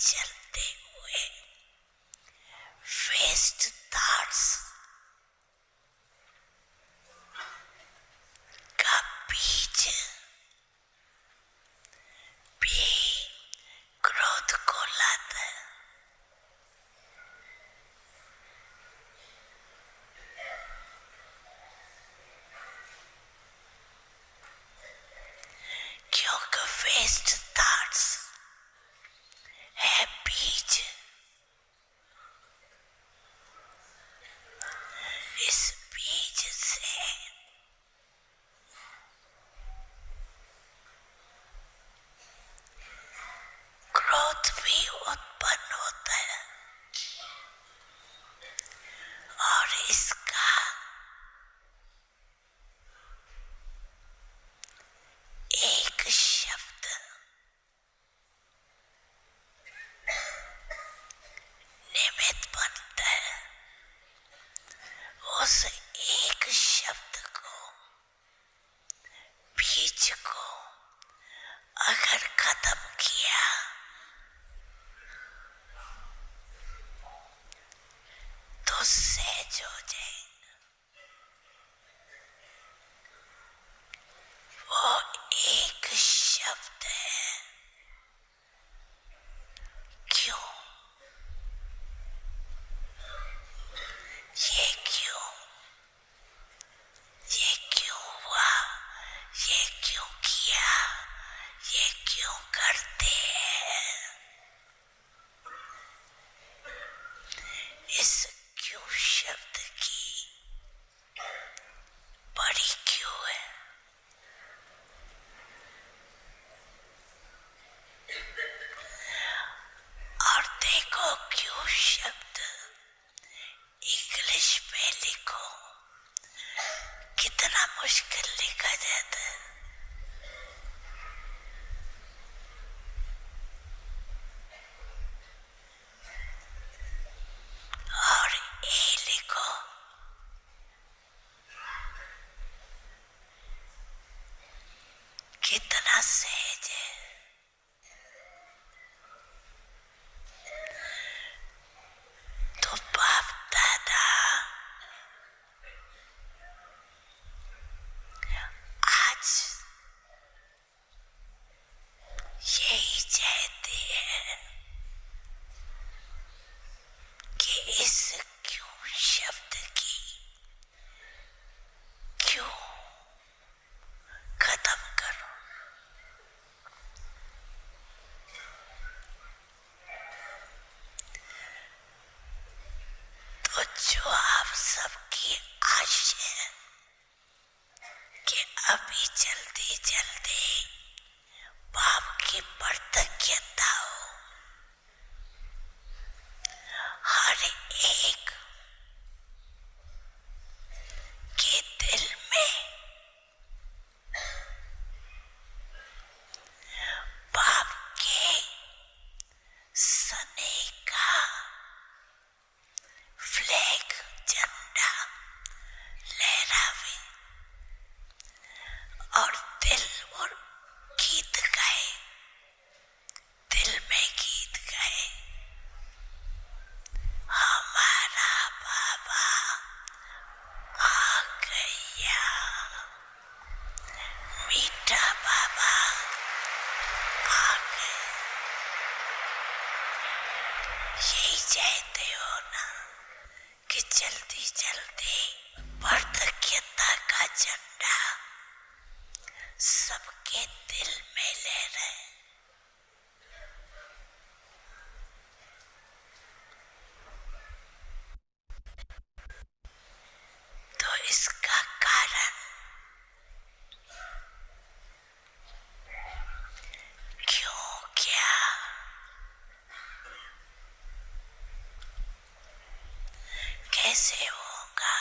चलते हुए waste thoughts का बीज भी क्रोध को लाता है। क्योंकि वेस्ट थॉट्स है बीज। इस बीज से क्रोध भी उत्पन्न होता है और इसका एक शब्द निमित्त बनता है। उस एक शब्द को, बीज को अगर खत्म किया तो सहज हो जाएगा। वो एक शब्द है क्यों। ये क्यों, ये क्यों हुआ, ये क्यों किया, ये क्यों करते हैं। इस क्यों शब्द की बड़ी क्यों है। और देखो क्यों शब्द इंग्लिश में लिखो कितना मुश्किल लिखा जाता है। और ए लिखो कितना सहज है। तो बाप दादा आज यही चाहते हैं कि इस क्यों शब्द की क्यों खत्म करो। तो जो आप सबकी आशा है कि अभी जल्दी जल्दी बाप की प्रत्यक्षता हो, हर एक के दिल में बाप के स्नेह का फ्लैग झंडा लहरावे और दिल और गीत गाए, दिल में गीत गाए। हमारा बाबा आ गया, मीठा बाबा आ गया। यही चाहते हो ना कि जल्दी जल्दी वार्धक्यता का झंडा सबके दिल में लहराए। तो इसका कारण क्यों क्या, कैसे होगा,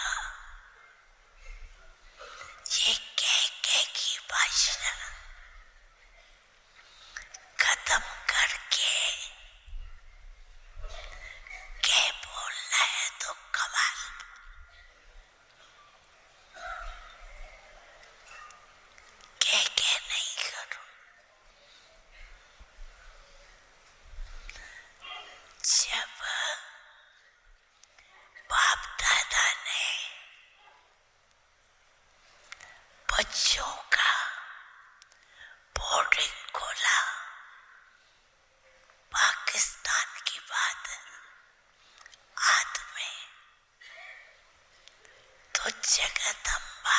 जगदम्बा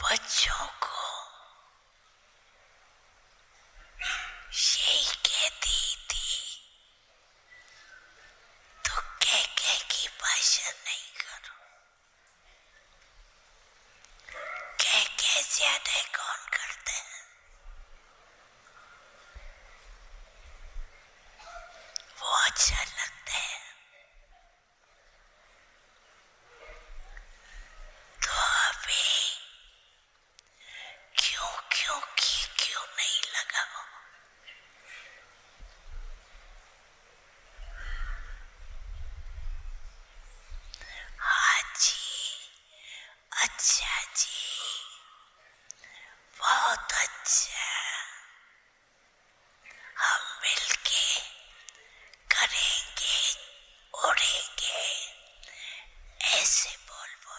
बच्चों को यही कहती थी, तो कह की भाषा नहीं करो। कह ज्यादा कौन करते हैं, वो अच्छा लगता है। तो अभी क्यों नहीं लगाओ। हाँ जी, अच्छा जी, बहुत अच्छा। हम मिलके करेंगे, उड़ेंगे, ऐसे बोलो।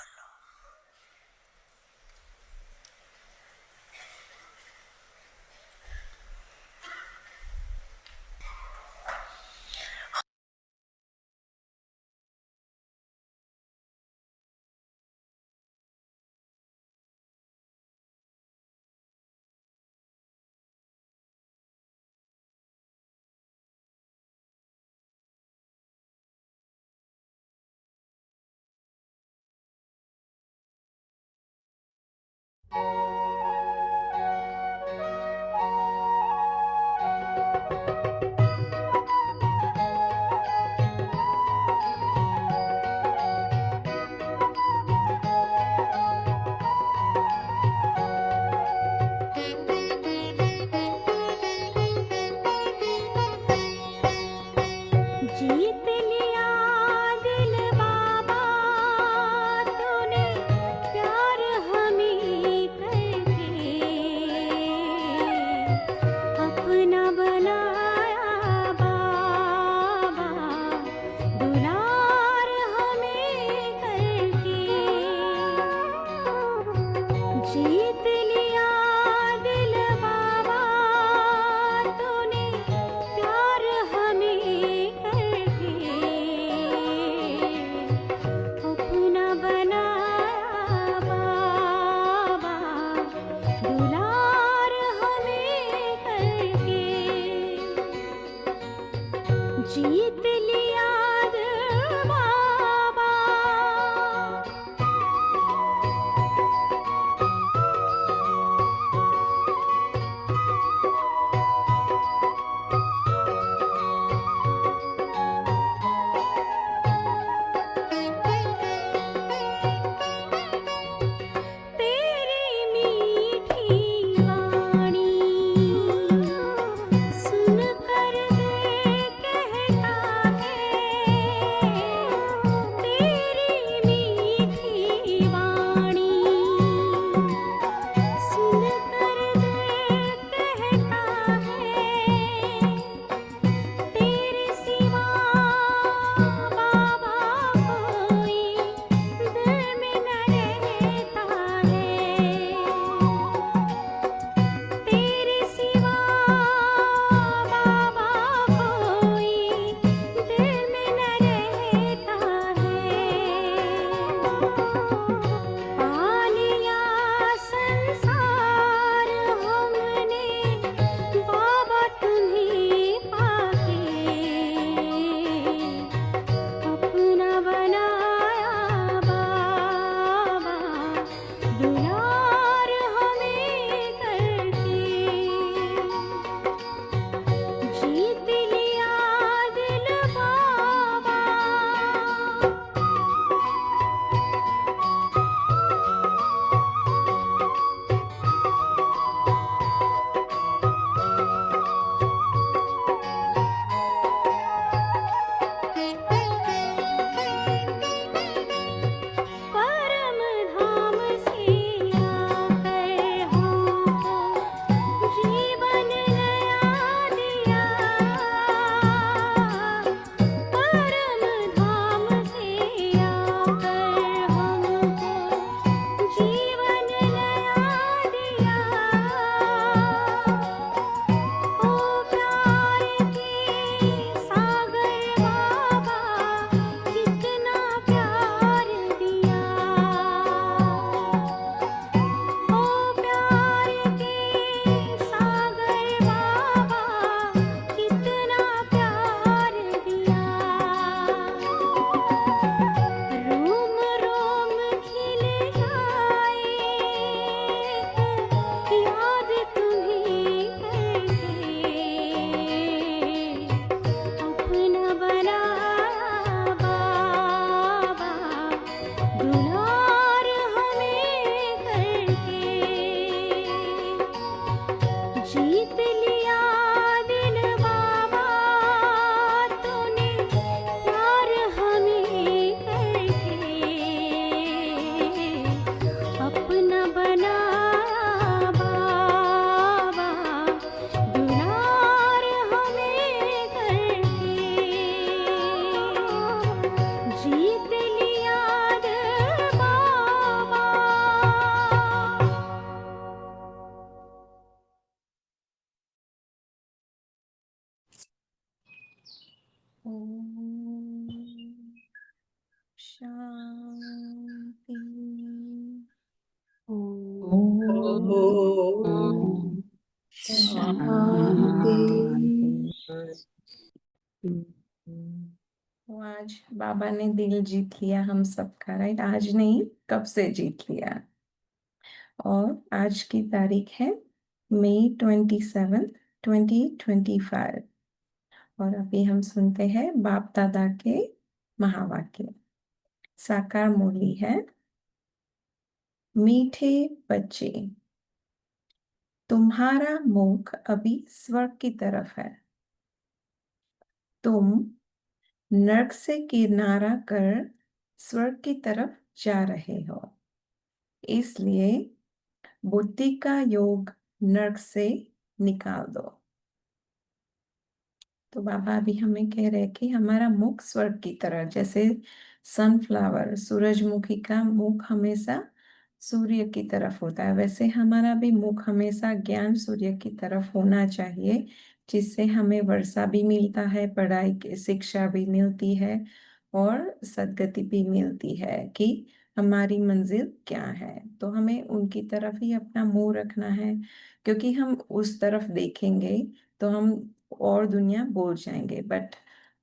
ओम शांति। ओम शांति। तो आज बाबा ने दिल जीत लिया हम सबका, राइट? आज नहीं, कब से जीत लिया। और आज की तारीख है May 27, 2025। और अभी हम सुनते हैं बाप दादा के महावाक्य। साकार मुरली है। मीठे बच्चे, तुम्हारा मुख अभी स्वर्ग की तरफ है। तुम नरक से किनारा कर स्वर्ग की तरफ जा रहे हो, इसलिए बुद्धि का योग नरक से निकाल दो। तो बाबा अभी हमें कह रहे हैं कि हमारा मुख स्वर्ग की तरह, जैसे सनफ्लावर, सूरजमुखी का मुख हमेशा सूर्य की तरफ होता है, वैसे हमारा भी मुख हमेशा ज्ञान सूर्य की तरफ होना चाहिए, जिससे हमें वर्षा भी मिलता है, पढ़ाई की शिक्षा भी मिलती है और सद्गति भी मिलती है कि हमारी मंजिल क्या है। तो हमें उनकी तरफ ही अपना मुंह रखना है, क्योंकि हम उस तरफ देखेंगे तो हम और दुनिया भूल जाएंगे। बट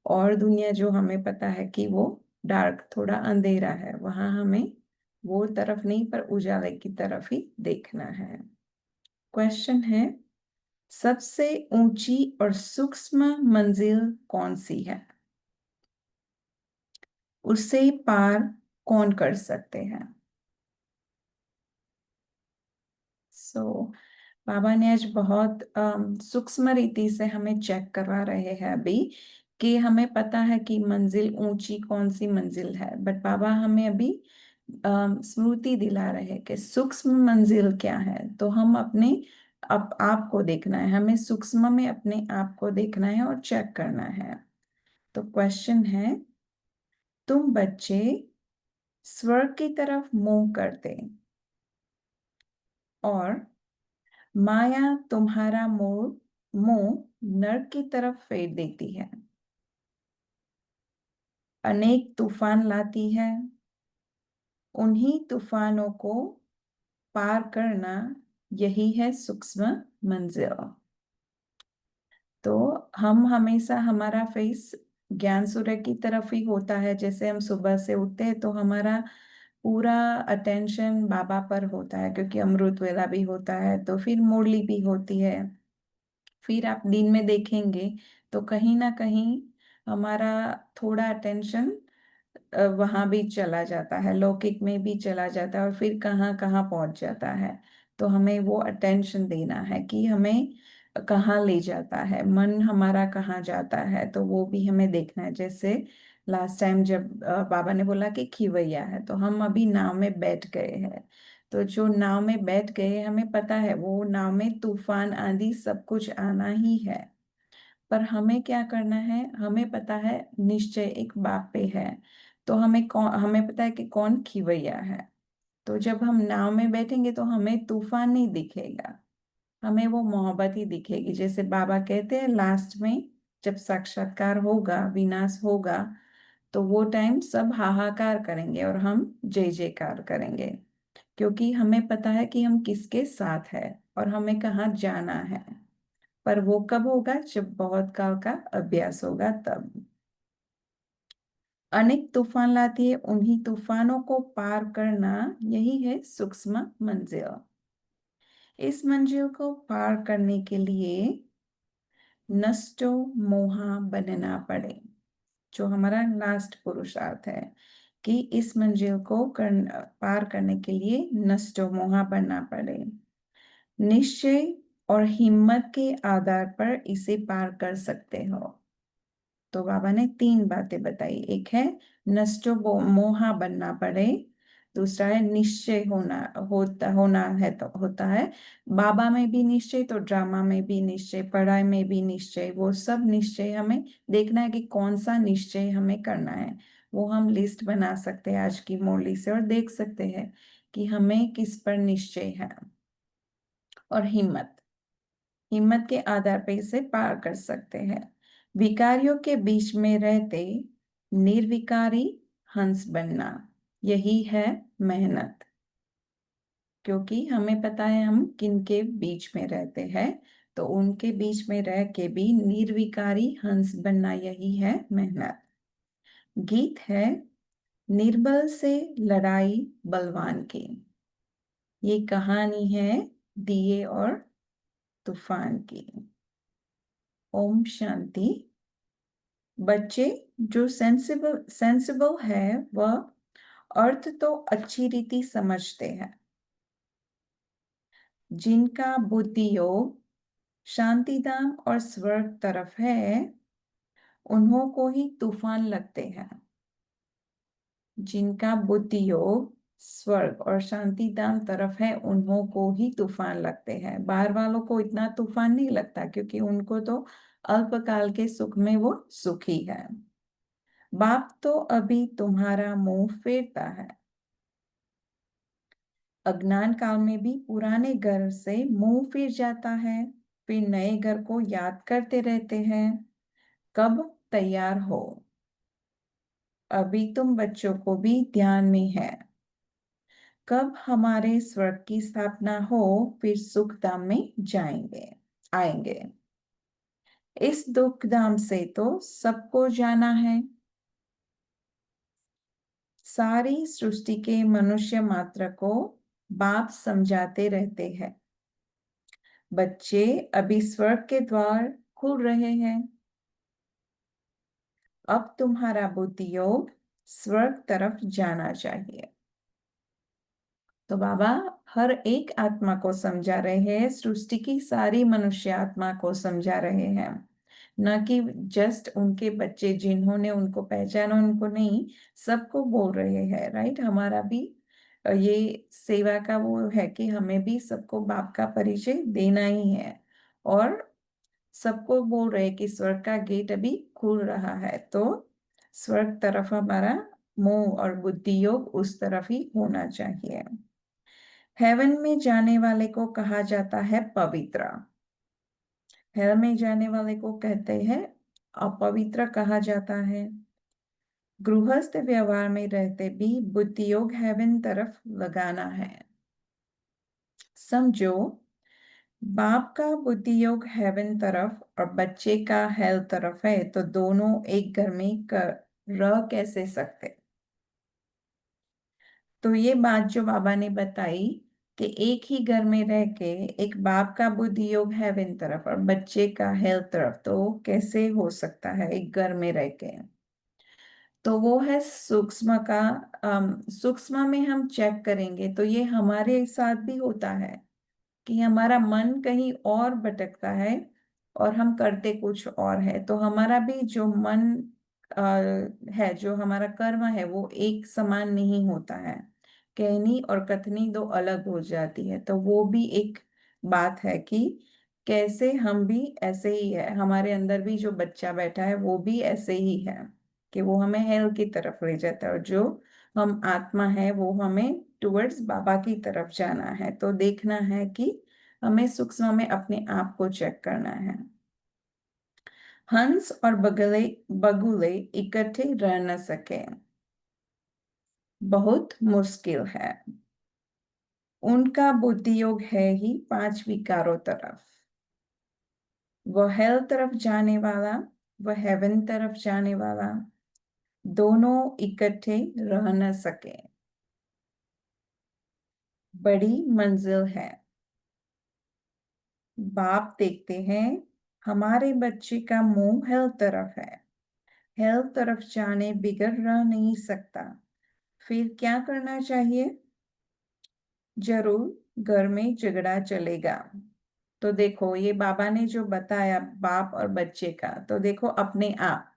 और दुनिया जो हमें पता है कि वो डार्क, थोड़ा अंधेरा है, वहां हमें वो तरफ नहीं पर उजाले की तरफ ही देखना है। क्वेश्चन है, सबसे ऊंची और सूक्ष्म मंजिल कौन सी है? उसे पार कौन कर सकते हैं? बाबा ने आज बहुत सूक्ष्म रीति से हमें चेक करवा रहे हैं अभी, कि हमें पता है कि मंजिल ऊंची कौन सी मंजिल है, बट बाबा हमें अभी स्मृति दिला रहे हैं कि सूक्ष्म मंजिल क्या है। तो हम अपने आप को देखना है, हमें सूक्ष्म में अपने आप को देखना है और चेक करना है। तो क्वेश्चन है, तुम बच्चे स्वर्ग की तरफ मुंह करते और माया तुम्हारा मुंह नर्क की तरफ फेर देती है, अनेक तूफान लाती है। उन्हीं तूफानों को पार करना, यही है सूक्ष्म मंजिल। तो हम हमेशा, हमारा फेस ज्ञान सूर्य की तरफ ही होता है। जैसे हम सुबह से उठते हैं तो हमारा पूरा अटेंशन बाबा पर होता है, क्योंकि अमृत वेला भी होता है, तो फिर मुरली भी होती है। फिर आप दिन में देखेंगे तो कहीं ना कहीं हमारा थोड़ा अटेंशन वहां भी चला जाता है, लौकिक में भी चला जाता है, और फिर कहाँ कहाँ पहुंच जाता है। तो हमें वो अटेंशन देना है कि हमें कहाँ ले जाता है, मन हमारा कहाँ जाता है, तो वो भी हमें देखना है। जैसे लास्ट टाइम जब बाबा ने बोला कि खिवैया है, तो हम अभी नाव में बैठ गए हैं। तो जो नाव में बैठ गए, हमें पता है वो नाव में तूफान आंधी सब कुछ आना ही है, पर हमें क्या करना है? हमें पता है निश्चय एक बाप पे है, तो हमें पता है कि कौन खिवैया है। तो जब हम नाव में बैठेंगे तो हमें तूफान नहीं दिखेगा, हमें वो मोहब्बत ही दिखेगी। जैसे बाबा कहते हैं लास्ट में, जब साक्षात्कार होगा, विनाश होगा, तो वो टाइम सब हाहाकार करेंगे और हम जय जयकार करेंगे, क्योंकि हमें पता है कि हम किसके साथ है और हमें कहाँ जाना है। पर वो कब होगा? जब बहुत काल का अभ्यास होगा तब। अनेक तूफान लाती है, उन्हीं तूफानों को पार करना, यही है सूक्ष्म मंजिल। इस मंजिल को पार करने के लिए नष्टो मोहा बनना पड़े, जो हमारा लास्ट पुरुषार्थ है, कि इस मंजिल को पार करने के लिए नष्टो मोहा बनना पड़े। निश्चय और हिम्मत के आधार पर इसे पार कर सकते हो। तो बाबा ने तीन बातें बताई। एक है नष्टो मोहा बनना पड़े, दूसरा है निश्चय होना है, तो होता है बाबा में भी निश्चय, तो ड्रामा में भी निश्चय, पढ़ाई में भी निश्चय, वो सब निश्चय हमें देखना है कि कौन सा निश्चय हमें करना है। वो हम लिस्ट बना सकते हैं आज की मुरली से और देख सकते हैं कि हमें किस पर निश्चय है। और हिम्मत, हिम्मत के आधार पर इसे पार कर सकते हैं। विकारियों के बीच में रहते निर्विकारी हंस बनना, यही है मेहनत। क्योंकि हमें पता है हम किन के बीच में रहते हैं, तो उनके बीच में रह के भी निर्विकारी हंस बनना, यही है मेहनत। गीत है निर्बल से लड़ाई बलवान की। ये कहानी है दिए और तूफान की। ओम शांति। बच्चे जो सेंसिबल सेंसिबल है वह अर्थ तो अच्छी रीति समझते हैं। जिनका बुद्धि योग शांतिधाम और स्वर्ग तरफ है, उन्हों को ही तूफान लगते हैं। जिनका बुद्धि योग स्वर्ग और शांतिधाम तरफ है, उन्हों को ही तूफान लगते हैं। बाहर वालों को इतना तूफान नहीं लगता, क्योंकि उनको तो अल्पकाल के सुख में वो सुखी है। बाप तो अभी तुम्हारा मुंह फेरता है। अज्ञान काल में भी पुराने घर से मुंह फिर जाता है, फिर नए घर को याद करते रहते हैं। कब तैयार हो? अभी तुम बच्चों को भी ध्यान में है। कब हमारे स्वर्ग की स्थापना हो, फिर सुख धाम में जाएंगे आएंगे। इस दुख धाम से तो सबको जाना है। सारी सृष्टि के मनुष्य मात्र को बाप समझाते रहते हैं। बच्चे अभी स्वर्ग के द्वार खुल रहे हैं। अब तुम्हारा बुद्धि योग स्वर्ग तरफ जाना चाहिए। तो बाबा हर एक आत्मा को समझा रहे हैं, सृष्टि की सारी मनुष्य आत्मा को समझा रहे हैं, न कि जस्ट उनके बच्चे जिन्होंने उनको पहचाना उनको नहीं, सबको बोल रहे हैं। राइट, हमारा भी ये सेवा का वो है कि हमें भी सबको बाप का परिचय देना ही है। और सबको बोल रहे कि स्वर्ग का गेट अभी खुल रहा है, तो स्वर्ग तरफ हमारा मोह और बुद्धि योग उस तरफ ही होना चाहिए। हेवन में जाने वाले को कहा जाता है पवित्र। हेल में जाने वाले को कहते हैं अपवित्र कहा जाता है। गृहस्थ व्यवहार में रहते भी बुद्धि योग हेवन तरफ लगाना है। समझो, बाप का बुद्धि योग हेवन तरफ और बच्चे का हेल तरफ है, तो दोनों एक घर में रह कैसे सकते? तो ये बात जो बाबा ने बताई कि एक ही घर में रह के एक बाप का बुद्धि योग हेवन तरफ और बच्चे का हेल्थ तरफ, तो कैसे हो सकता है एक घर में रह के? तो वो है सूक्ष्म का। सूक्ष्म में हम चेक करेंगे तो ये हमारे साथ भी होता है कि हमारा मन कहीं और भटकता है और हम करते कुछ और है। तो हमारा भी जो मन है, जो हमारा कर्म है, वो एक समान नहीं होता है। कहनी और कथनी दो अलग हो जाती है। तो वो भी एक बात है कि कैसे हम भी ऐसे ही है, हमारे अंदर भी जो बच्चा बैठा है वो भी ऐसे ही है कि वो हमें हेल की तरफ ले जाता है, और जो हम आत्मा है वो हमें टुवर्ड्स बाबा की तरफ जाना है। तो देखना है कि हमें सूक्ष्म में अपने आप को चेक करना है। हंस और बगले बगुले इकट्ठे रह न सके, बहुत मुश्किल है। उनका बुद्धि योग है ही पांच विकारों तरफ। वह हेल तरफ जाने वाला, वह हेवन तरफ जाने वाला, दोनों इकट्ठे रह न सके। बड़ी मंजिल है। बाप देखते हैं हमारे बच्चे का मुंह हेल तरफ है। हेल तरफ जाने बिगड़ रह नहीं सकता। फिर क्या करना चाहिए? जरूर घर में झगड़ा चलेगा। तो देखो ये बाबा ने जो बताया बाप और बच्चे का, तो देखो अपने आप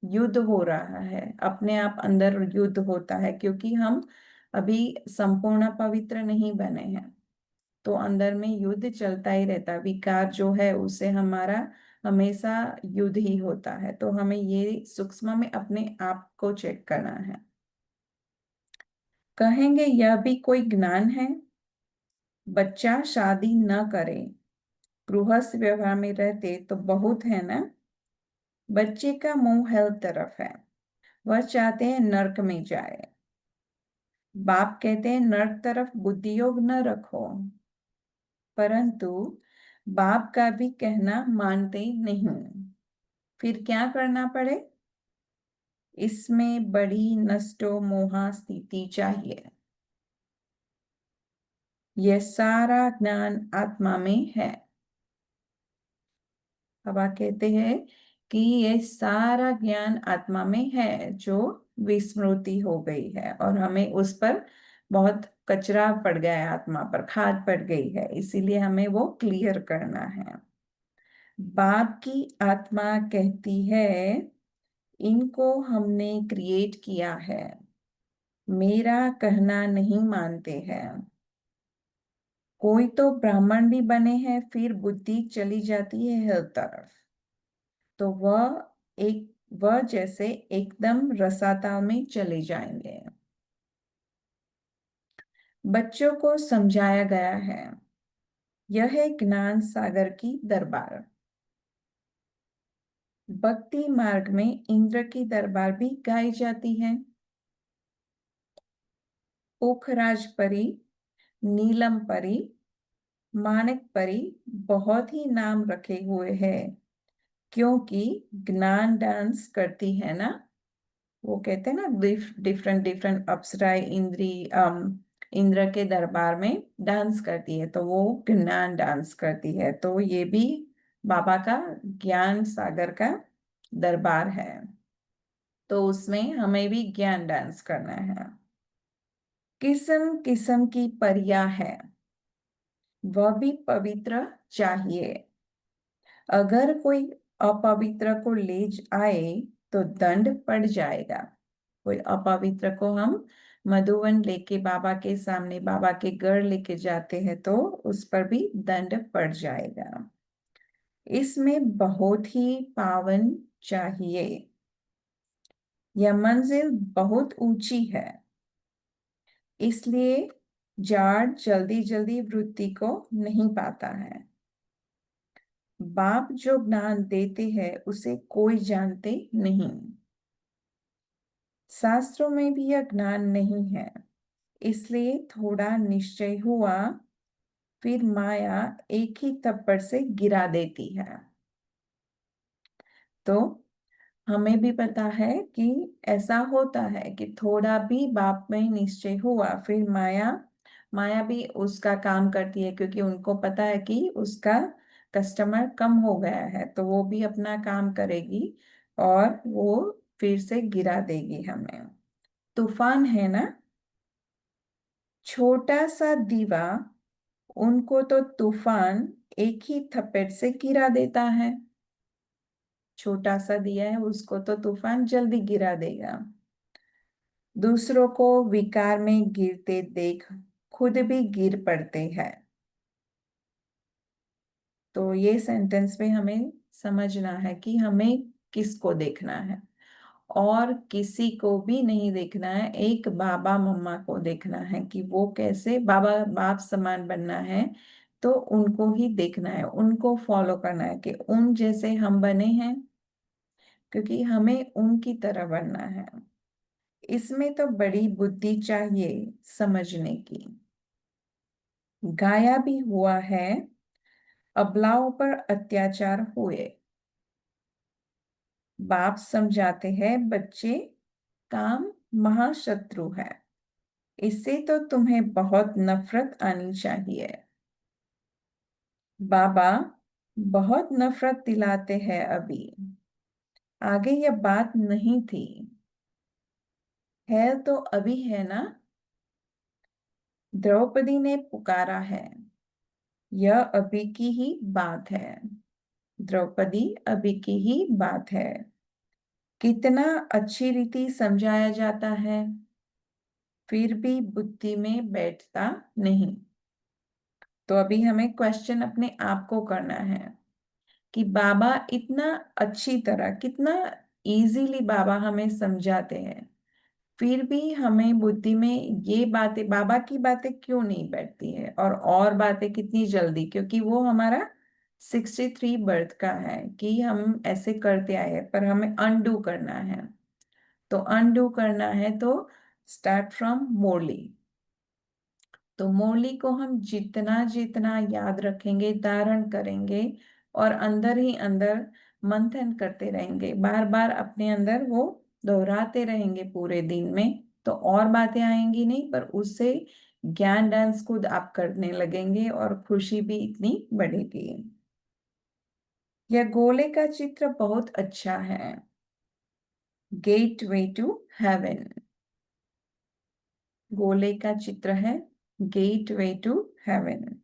युद्ध हो रहा है, अपने आप अंदर युद्ध होता है, क्योंकि हम अभी संपूर्ण पवित्र नहीं बने हैं। तो अंदर में युद्ध चलता ही रहता है। विकार जो है उससे हमारा हमेशा युद्ध ही होता है। तो हमें ये सूक्ष्म में अपने आप को चेक करना है। कहेंगे यह भी कोई ज्ञान है? बच्चा शादी न करे, गृहस्थ व्यवहार में रहते तो बहुत है ना। बच्चे का मुंह हेल्थ तरफ है, वह चाहते हैं नर्क में जाए। बाप कहते हैं नर्क तरफ बुद्धि योग न रखो, परंतु बाप का भी कहना मानते नहीं। फिर क्या करना पड़े? इसमें बड़ी नष्टो मोहा स्थिति चाहिए। यह सारा ज्ञान आत्मा में है। बाबा कहते हैं कि ये सारा ज्ञान आत्मा में है जो विस्मृति हो गई है, और हमें उस पर बहुत कचरा पड़ गया है, आत्मा पर खाद पड़ गई है, इसीलिए हमें वो क्लियर करना है। बाप की आत्मा कहती है इनको हमने क्रिएट किया है, मेरा कहना नहीं मानते हैं। कोई तो ब्राह्मण भी बने हैं, फिर बुद्धि चली जाती है हर तरफ, तो वह जैसे एकदम रसातल में चले जाएंगे। बच्चों को समझाया गया है यह है ज्ञान सागर की दरबार। भक्ति मार्ग में इंद्र की दरबार भी गाई जाती है। पोखराज परी, नीलम परी, माणिक परी बहुत ही नाम रखे हुए हैं, क्योंकि ज्ञान डांस करती है ना। वो कहते हैं ना डिफरेंट डिफरेंट अप्सराएं इंद्र के दरबार में डांस करती है, तो वो ज्ञान डांस करती है, तो ये भी बाबा का ज्ञान सागर का दरबार है, तो उसमें हमें भी ज्ञान डांस करना है। किस्म किस्म की परियां है, वह भी पवित्र चाहिए। अगर कोई अपवित्र को ले आए तो दंड पड़ जाएगा। कोई अपवित्र को हम मधुवन लेके बाबा के सामने, बाबा के घर लेके जाते हैं तो उस पर भी दंड पड़ जाएगा। इसमें बहुत ही पावन चाहिए। यह मंजिल बहुत ऊंची है, इसलिए जाड़ जल्दी जल्दी वृत्ति को नहीं पाता है। बाप जो ज्ञान देते हैं उसे कोई जानते नहीं। शास्त्रों में भी यह ज्ञान नहीं है, इसलिए थोड़ा निश्चय हुआ, फिर माया एक ही थप्पड़ से गिरा देती है। तो हमें भी पता है कि ऐसा होता है कि थोड़ा भी बाप में निश्चय हुआ, फिर माया माया भी उसका काम करती है, क्योंकि उनको पता है कि उसका कस्टमर कम हो गया है, तो वो भी अपना काम करेगी और वो फिर से गिरा देगी हमें। तूफान है ना, छोटा सा दीवा, उनको तो तूफान एक ही थप्पड़ से गिरा देता है। छोटा सा दिया है उसको तो तूफान जल्दी गिरा देगा। दूसरों को विकार में गिरते देख खुद भी गिर पड़ते हैं। तो ये सेंटेंस में हमें समझना है कि हमें किसको देखना है, और किसी को भी नहीं देखना है, एक बाबा मम्मा को देखना है कि वो कैसे बाबा बाप समान बनना है, तो उनको ही देखना है, उनको फॉलो करना है कि उन जैसे हम बने हैं, क्योंकि हमें उनकी तरह बनना है। इसमें तो बड़ी बुद्धि चाहिए समझने की। गाया भी हुआ है अबलाओं पर अत्याचार हुए। बाप समझाते हैं बच्चे काम महाशत्रु है, इससे तो तुम्हें बहुत नफरत आनी चाहिए। बाबा बहुत नफरत दिलाते हैं अभी, आगे यह बात नहीं थी, है तो अभी है ना। द्रौपदी ने पुकारा है, यह अभी की ही बात है। द्रौपदी अभी की ही बात है। कितना अच्छी रीति समझाया जाता है, फिर भी बुद्धि में बैठता नहीं। तो अभी हमें क्वेश्चन अपने आप को करना है कि बाबा इतना अच्छी तरह, कितना इजीली बाबा हमें समझाते हैं, फिर भी हमें बुद्धि में ये बातें, बाबा की बातें क्यों नहीं बैठती है, और बातें कितनी जल्दी, क्योंकि वो हमारा 63 बर्थ का है कि हम ऐसे करते आए हैं पर हमें अनडू करना है। तो अनडू करना है तो स्टार्ट फ्रॉम मोरली। तो मोरली को हम जितना जितना याद रखेंगे, धारण करेंगे और अंदर ही अंदर मंथन करते रहेंगे, बार बार अपने अंदर वो दोहराते रहेंगे पूरे दिन में, तो और बातें आएंगी नहीं, पर उससे ज्ञान डांस खुद आप करने लगेंगे और खुशी भी इतनी बढ़ेगी। यह गोले का चित्र बहुत अच्छा है। Gateway to heaven. गोले का चित्र है गेट वे टू हेवन।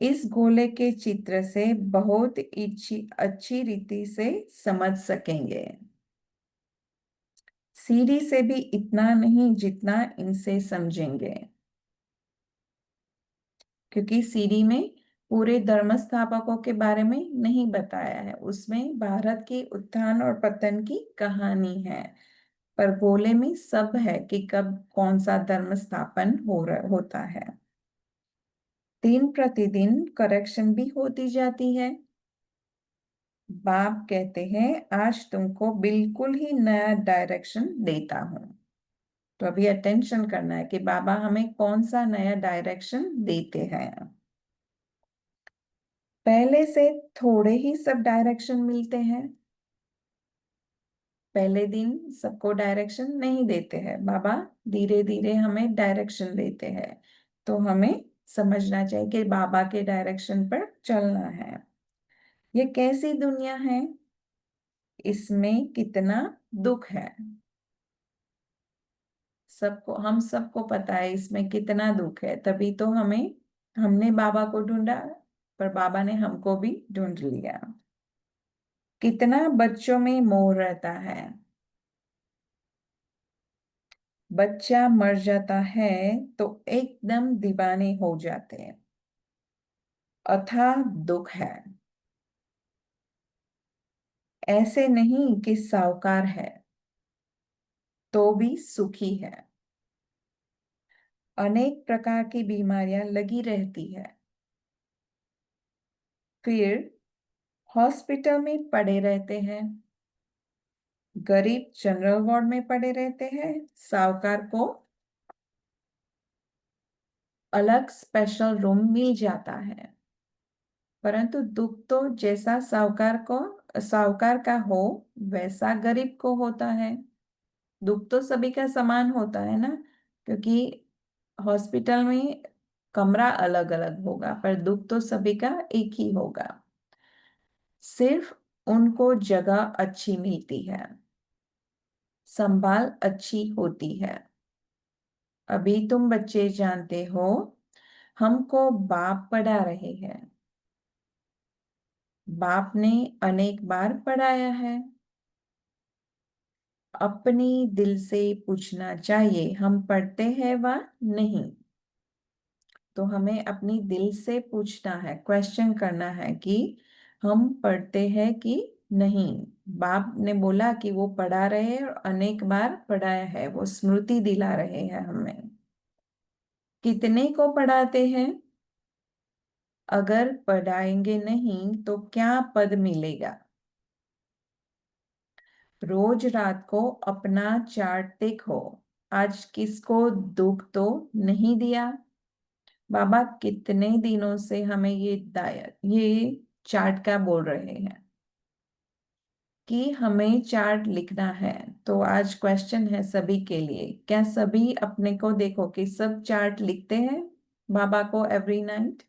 इस गोले के चित्र से बहुत अच्छी रीति से समझ सकेंगे। सीढ़ी से भी इतना नहीं जितना इनसे समझेंगे, क्योंकि सीढ़ी में पूरे धर्म स्थापकों के बारे में नहीं बताया है, उसमें भारत के उत्थान और पतन की कहानी है। पर गोले में सब है कि कब कौन सा धर्म स्थापन होता है। दिन प्रतिदिन करेक्शन भी होती जाती है। बाप कहते हैं आज तुमको बिल्कुल ही नया डायरेक्शन देता हूं। तो अभी अटेंशन करना है कि बाबा हमें कौन सा नया डायरेक्शन देते हैं। पहले से थोड़े ही सब डायरेक्शन मिलते हैं। पहले दिन सबको डायरेक्शन नहीं देते हैं बाबा, धीरे धीरे हमें डायरेक्शन देते हैं। तो हमें समझना चाहिए कि बाबा के डायरेक्शन पर चलना है। ये कैसी दुनिया है, इसमें कितना दुख है, सबको हम सबको पता है इसमें कितना दुख है, तभी तो हमने बाबा को ढूंढा, पर बाबा ने हमको भी ढूंढ लिया। कितना बच्चों में मोह रहता है। बच्चा मर जाता है तो एकदम दीवाने हो जाते हैं, अथाह दुख है। ऐसे नहीं कि साहूकार है तो भी सुखी है। अनेक प्रकार की बीमारियां लगी रहती है, फिर हॉस्पिटल में पड़े रहते हैं। गरीब जनरल वार्ड में पड़े रहते हैं, साहूकार को अलग स्पेशल रूम मिल जाता है। परंतु दुख तो जैसा साहूकार का हो वैसा गरीब को होता है। दुख तो सभी का समान होता है ना, क्योंकि हॉस्पिटल में कमरा अलग अलग होगा पर दुख तो सभी का एक ही होगा। सिर्फ उनको जगह अच्छी मिलती है, संभाल अच्छी होती है। अभी तुम बच्चे जानते हो हमको बाप पढ़ा रहे हैं, बाप ने अनेक बार पढ़ाया है। अपनी दिल से पूछना चाहिए हम पढ़ते हैं व नहीं। तो हमें अपनी दिल से पूछना है, क्वेश्चन करना है कि हम पढ़ते हैं कि नहीं। बाप ने बोला कि वो पढ़ा रहे हैं और अनेक बार पढ़ाया है, वो स्मृति दिला रहे हैं हमें। कितने को पढ़ाते हैं, अगर पढ़ाएंगे नहीं तो क्या पद मिलेगा। रोज रात को अपना चार्ट देखो, आज किसको दुख तो नहीं दिया। बाबा कितने दिनों से हमें ये चार्ट का बोल रहे हैं कि हमें चार्ट लिखना है। तो आज क्वेश्चन है सभी के लिए, क्या सभी अपने को देखो कि सब चार्ट लिखते हैं बाबा को एवरी नाइट।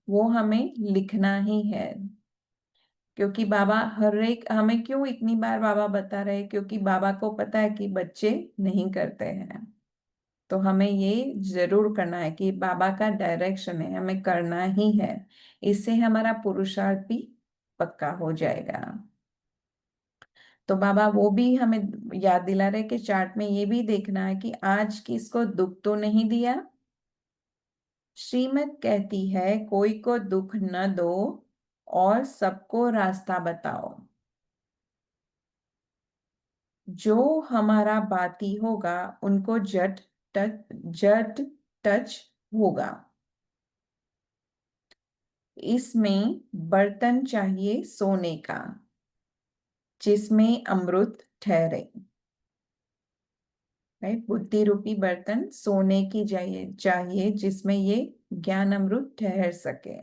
वो हमें लिखना ही है, क्योंकि बाबा हर एक हमें क्यों इतनी बार बाबा बता रहे हैं, क्योंकि बाबा को पता है कि बच्चे नहीं करते हैं। तो हमें ये जरूर करना है कि बाबा का डायरेक्शन है, हमें करना ही है। इससे हमारा पुरुषार्थ भी पक्का हो जाएगा। तो बाबा वो भी हमें याद दिला रहे कि चार्ट में ये भी देखना है कि आज किसको दुख तो नहीं दिया। श्रीमत कहती है कोई को दुख न दो और सबको रास्ता बताओ। जो हमारा बाती होगा उनको जट टच होगा। इसमें बर्तन चाहिए सोने का, जिसमें अमृत ठहरे। राइट, बुद्धि रूपी बर्तन सोने की चाहिए जिसमें ये ज्ञान अमृत ठहर सके।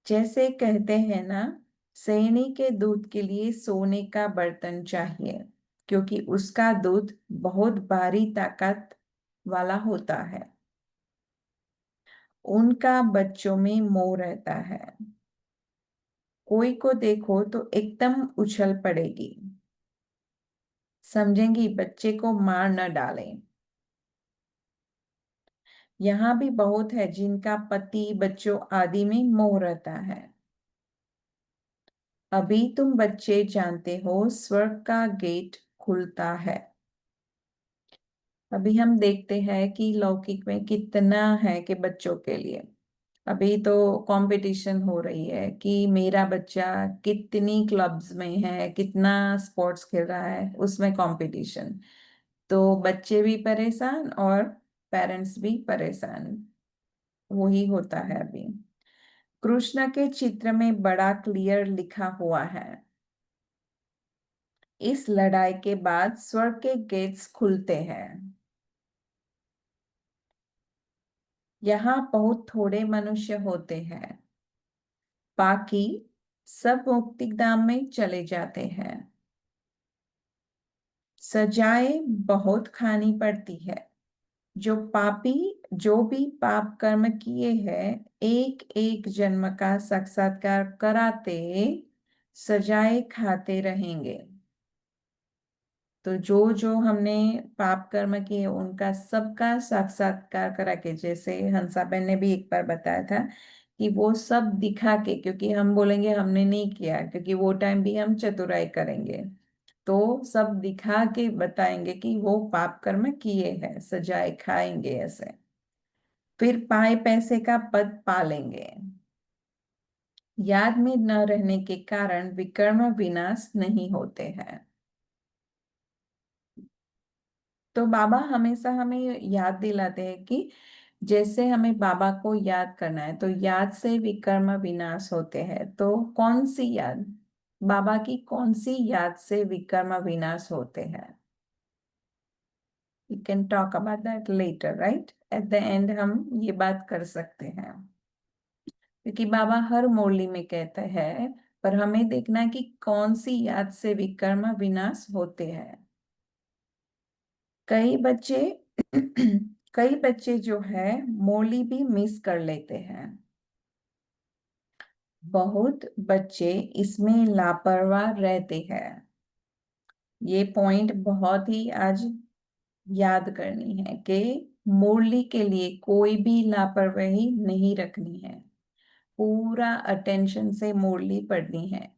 जैसे कहते हैं ना, सैनी के दूध के लिए सोने का बर्तन चाहिए, क्योंकि उसका दूध बहुत भारी ताकत वाला होता है। उनका बच्चों में मोह रहता है। कोई को देखो तो एकदम उछल पड़ेगी, समझेंगी बच्चे को मार न डालें। यहाँ भी बहुत है जिनका पति बच्चों आदि में मोह रहता है। अभी तुम बच्चे जानते हो स्वर्ग का गेट खुलता है। अभी हम देखते हैं कि लौकिक में कितना है कि बच्चों के लिए अभी तो कंपटीशन हो रही है कि मेरा बच्चा कितनी क्लब्स में है, कितना स्पोर्ट्स खेल रहा है, उसमें कंपटीशन। तो बच्चे भी परेशान और पेरेंट्स भी परेशान, वही होता है अभी। कृष्ण के चित्र में बड़ा क्लियर लिखा हुआ है, इस लड़ाई के बाद स्वर्ग के गेट्स खुलते हैं। यहाँ बहुत थोड़े मनुष्य होते हैं, बाकी सब मुक्तिधाम में चले जाते हैं। सजाएं बहुत खानी पड़ती है। जो भी पाप कर्म किए हैं, एक एक जन्म का साक्षात्कार कराते सजाएं खाते रहेंगे। तो जो जो हमने पाप कर्म किए उनका सबका साक्षात्कार करा के, जैसे हंसाबेन ने भी एक बार बताया था कि वो सब दिखा के, क्योंकि हम बोलेंगे हमने नहीं किया, क्योंकि वो टाइम भी हम चतुराई करेंगे, तो सब दिखा के बताएंगे कि वो पाप कर्म किए हैं, सजाए खाएंगे ऐसे। फिर पाए पैसे का पद पालेंगे। याद में न रहने के कारण विकर्म विनाश नहीं होते हैं। तो बाबा हमेशा हमें याद दिलाते हैं कि जैसे हमें बाबा को याद करना है, तो याद से विकर्म विनाश होते हैं। तो कौन सी याद, बाबा की कौन सी याद से विकर्म विनाश होते हैं? We can talk about that later, right? At the end हम ये बात कर सकते हैं, क्योंकि बाबा हर मुरली में कहते हैं, पर हमें देखना है कि कौन सी याद से विकर्म विनाश होते हैं। कई बच्चे कई बच्चे जो है मोली भी मिस कर लेते हैं। बहुत बच्चे इसमें लापरवाह रहते हैं। ये पॉइंट बहुत ही आज याद करनी है कि मुरली के लिए कोई भी लापरवाही नहीं रखनी है, पूरा अटेंशन से मुरली पढ़नी है।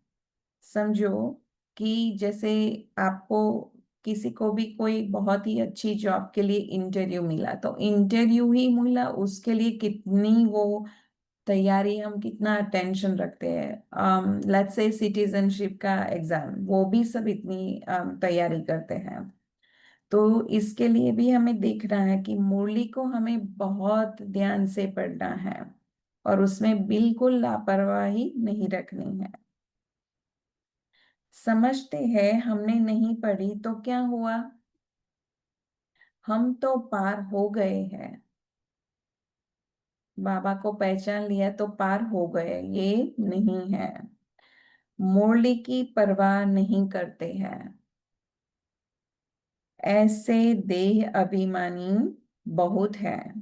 समझो कि जैसे आपको किसी को भी कोई बहुत ही अच्छी जॉब के लिए इंटरव्यू मिला, तो इंटरव्यू ही मिला उसके लिए कितनी वो तैयारी, हम कितना अटेंशन रखते हैं। लेट्स से सिटीजनशिप का एग्जाम, वो भी सब इतनी तैयारी करते हैं। तो इसके लिए भी हमें देखना है कि मुरली को हमें बहुत ध्यान से पढ़ना है और उसमें बिल्कुल लापरवाही नहीं रखनी है। समझते हैं हमने नहीं पढ़ी तो क्या हुआ, हम तो पार हो गए हैं। बाबा को पहचान लिया तो पार हो गए, ये नहीं है। मुरली की परवाह नहीं करते हैं, ऐसे देह अभिमानी बहुत है,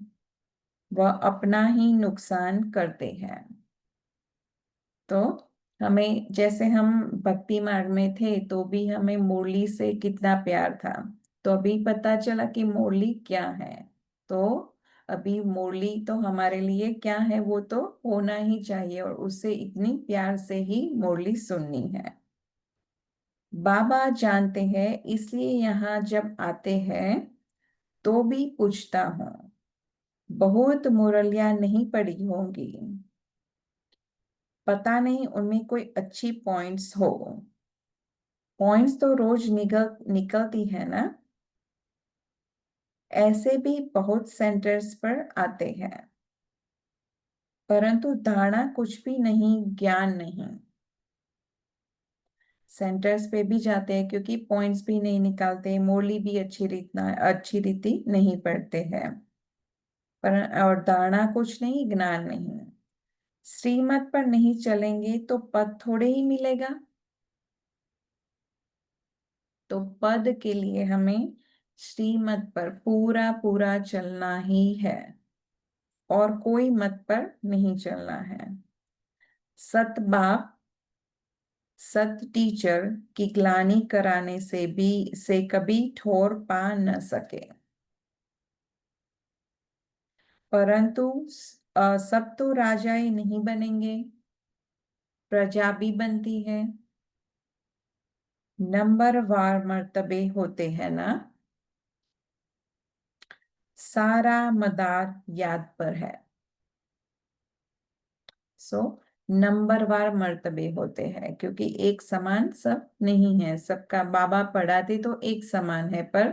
वह अपना ही नुकसान करते हैं। तो हमें, जैसे हम भक्ति मार्ग में थे तो भी हमें मुरली से कितना प्यार था, तो अभी पता चला कि मुरली क्या है। तो अभी मुरली तो हमारे लिए क्या है, वो तो होना ही चाहिए और उससे इतनी प्यार से ही मुरली सुननी है। बाबा जानते हैं, इसलिए यहाँ जब आते हैं तो भी पूछता हूँ, बहुत मुरलियां नहीं पड़ी होंगी, पता नहीं उनमें कोई अच्छी पॉइंट्स हो। पॉइंट्स तो रोज निकलती है ना। ऐसे भी बहुत सेंटर्स पर आते हैं, परंतु धारणा कुछ भी नहीं, ज्ञान नहीं। सेंटर्स पे भी जाते हैं क्योंकि पॉइंट्स भी नहीं निकालते, मोरली भी अच्छी रीति नहीं पढ़ते हैं। पर और धारणा कुछ नहीं, ज्ञान नहीं। श्रीमत पर नहीं चलेंगे तो पद थोड़े ही मिलेगा। तो पद के लिए हमें श्रीमत पर पूरा पूरा चलना ही है और कोई मत पर नहीं चलना है। सत बाप, सत टीचर की ग्लानि कराने से कभी ठोर पा न सके। परंतु सब तो राजा ही नहीं बनेंगे, प्रजा भी बनती है। नंबरवार मर्तबे होते हैं ना। सारा मदार याद पर है। सो नंबरवार मर्तबे होते हैं क्योंकि एक समान सब नहीं है। सबका बाबा पढ़ाते तो एक समान है, पर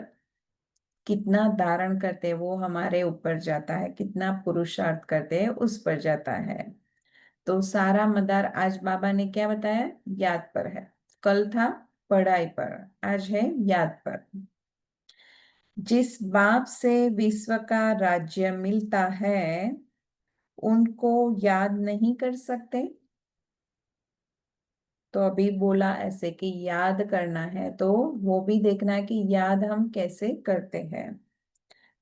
कितना धारण करते हैं वो हमारे ऊपर जाता है, कितना पुरुषार्थ करते हैं उस पर जाता है। तो सारा मदार आज बाबा ने क्या बताया, याद पर है। कल था पढ़ाई पर, आज है याद पर। जिस बाप से विश्व का राज्य मिलता है उनको याद नहीं कर सकते। तो अभी बोला ऐसे कि याद करना है, तो वो भी देखना है कि याद हम कैसे करते हैं।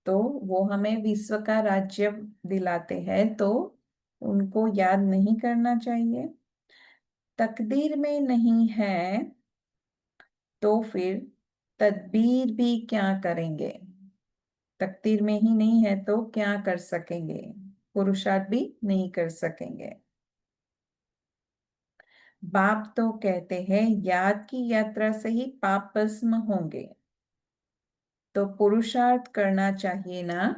तो वो हमें विश्व का राज्य दिलाते हैं, तो उनको याद नहीं करना चाहिए। तकदीर में नहीं है तो फिर तदबीर भी क्या करेंगे। तकदीर में ही नहीं है तो क्या कर सकेंगे, पुरुषार्थ भी नहीं कर सकेंगे। बाप तो कहते हैं याद की यात्रा से ही पाप भस्म होंगे, तो पुरुषार्थ करना चाहिए ना।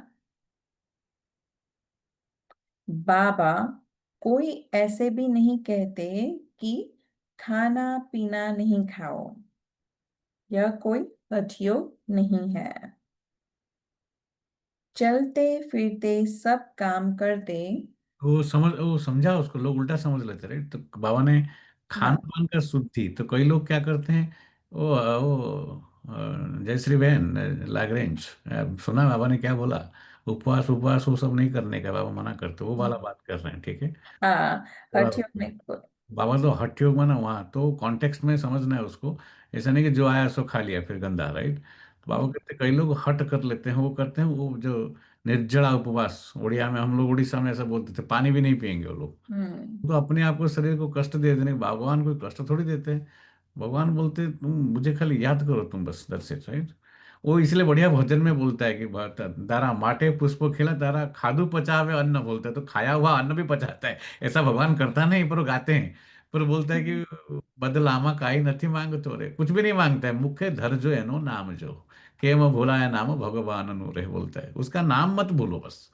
बाबा कोई ऐसे भी नहीं कहते कि खाना पीना नहीं खाओ, यह कोई हठयोग नहीं है। चलते फिरते सब काम करते। वो समझा उसको, लोग उल्टा समझ लेते, राइट। तो बाबा ने खान हाँ। पान का शुद्ध थी, तो कई लोग क्या करते हैं, जयश्री बहन लाग्रेंज, सुना बाबा ने क्या बोला, उपवास उपवास वो सब नहीं करने का बाबा मना करते, वो वाला बात कर रहे हैं, ठीक है। हाँ, हठयोग थोड़ा नहीं को। बाबा तो हठयोग माना, वहाँ तो कॉन्टेक्स्ट में समझना है उसको। ऐसा नहीं कि जो आया सो खा लिया फिर गंदा, राइट। तो बाबा कहते कई लोग हट कर लेते हैं, वो करते हैं वो जो निर्जला उपवास, उड़िया में हम लोग उड़ीसा में ऐसा बोलते थे, पानी भी नहीं पियेंगे वो लोग। हम्म। तो अपने आप को, शरीर को कष्ट दे देने, भगवान कोई कष्ट थोड़ी देते हैं। भगवान बोलते तुम मुझे खाली याद करो, तुम बस, दैट्स इट, राइट। वो इसलिए बढ़िया भजन में बोलता है कि दारा माटे पुष्प खिला, दारा खादू पचावे अन्न, बोलता है तो खाया हुआ अन्न भी पचाता है। ऐसा भगवान करता नहीं, पर वो गाते हैं। पर बोलता है कि बदलामा काई नथी मांग तोरे, कुछ भी नहीं मांगता है, मुखे धर जो है नो नाम जो, केम भुलाया नाम भगवान नूरे, बोलता है उसका नाम मत भूलो बस।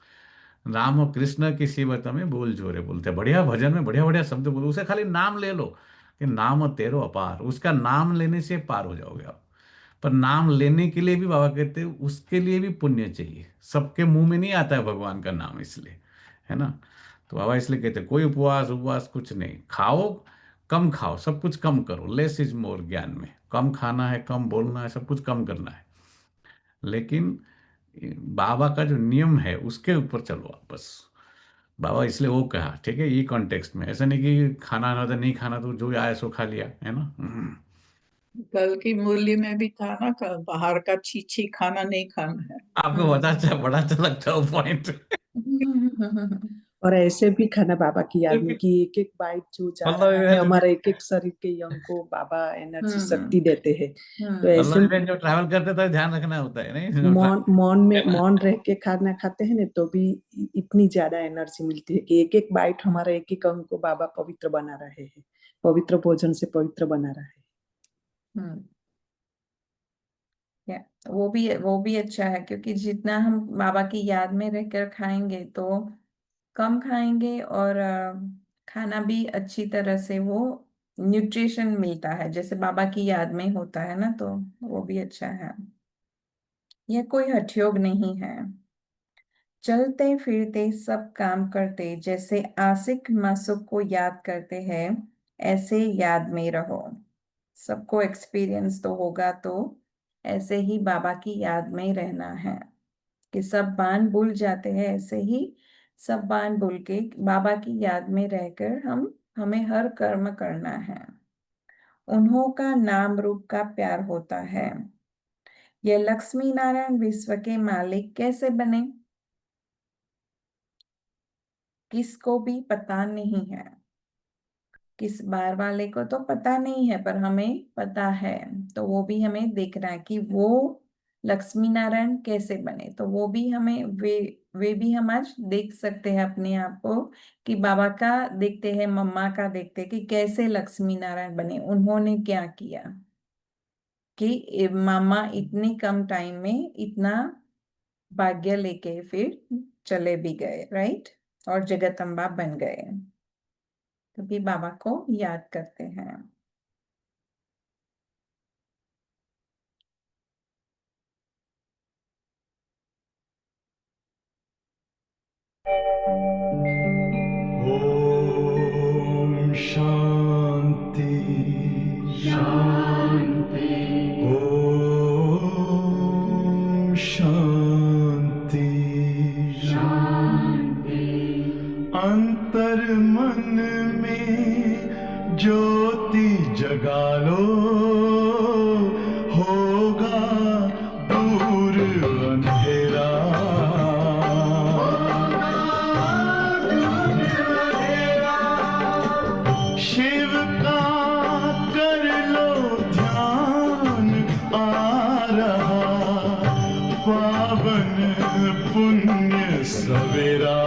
राम और कृष्ण की सीवत में बोल जोरे, बोलते हैं बढ़िया भजन में बढ़िया बढ़िया शब्द बोलो, उसे खाली नाम ले लो कि नाम तेरो अपार, उसका नाम लेने से पार हो जाओगे आप। पर नाम लेने के लिए भी बाबा कहते हैं उसके लिए भी पुण्य चाहिए, सबके मुंह में नहीं आता है भगवान का नाम, इसलिए, है ना। तो बाबा इसलिए कहते हैं कोई उपवास उपवास कुछ नहीं, खाओ कम खाओ, सब कुछ कम करो, लेस इज मोर, ज्ञान में कम खाना है, कम बोलना है, सब कुछ कम करना है। लेकिन बाबा का जो नियम है उसके ऊपर चलो आप बस। बाबा इसलिए वो कहा, ठीक है, ये कॉन्टेक्स्ट में, ऐसा नहीं कि खाना ना तो नहीं खाना, तो जो आया सो खा लिया, है ना। कल की मुरली में भी था ना, बाहर का छी खाना नहीं खाना है। आपको बड़ा अच्छा लगता है वो पॉइंट। और ऐसे भी खाना बाबा की याद में कि एक एक बाइट जो जा रहा है मतलब हमारे एक एक शरीर के अंग को बाबा एनर्जी हम्म। शक्ति देते हैं। तो ऐसे मतलब इवेंट जो ट्रैवल करते तो ध्यान रखना होता है, नहीं मौन मौन है में ना। मौन रह के खाना खाते हैं ना, तो भी इतनी ज्यादा एनर्जी मिलती है कि एक एक बाइट हमारा एक एक अंग को बाबा पवित्र बना रहे हैं, पवित्र भोजन से पवित्र बना रहे हैं। हम्म। या वो भी अच्छा है क्योंकि जितना हम बाबा की याद में रहकर खाएंगे तो कम खाएंगे और खाना भी अच्छी तरह से वो न्यूट्रिशन मिलता है जैसे बाबा की याद में होता है ना, तो वो भी अच्छा है। यह कोई हठयोग नहीं है। चलते फिरते सब काम करते, जैसे आशिक मासूक को याद करते हैं, ऐसे याद में रहो। सबको एक्सपीरियंस तो होगा, तो ऐसे ही बाबा की याद में रहना है कि सब बान भूल जाते हैं, ऐसे ही सब बान भूल के बाबा की याद में रहकर हमें हर कर्म करना है। उन्हों का नाम रूप का प्यार होता है। ये लक्ष्मी नारायण विश्व के मालिक कैसे बने, किसको भी पता नहीं है। किस बार वाले को तो पता नहीं है, पर हमें पता है, तो वो भी हमें देखना है कि वो लक्ष्मी नारायण कैसे बने। तो वो भी हमें वे भी हम आज देख सकते हैं अपने आप को, कि बाबा का देखते हैं, मम्मा का देखते हैं कि कैसे लक्ष्मी नारायण बने, उन्होंने क्या किया कि मामा इतनी कम टाइम में इतना भाग्य लेके फिर चले भी गए, राइट, और जगदम्बा बन गए, क्योंकि बाबा को याद करते हैं। ओम शांति शांति। ओम शांति शांति। अंतर मन में ज्योति जगा लो, होगा दूर अंधेरा। शिव का कर लो ध्यान, आ रहा पावन पुण्य सवेरा।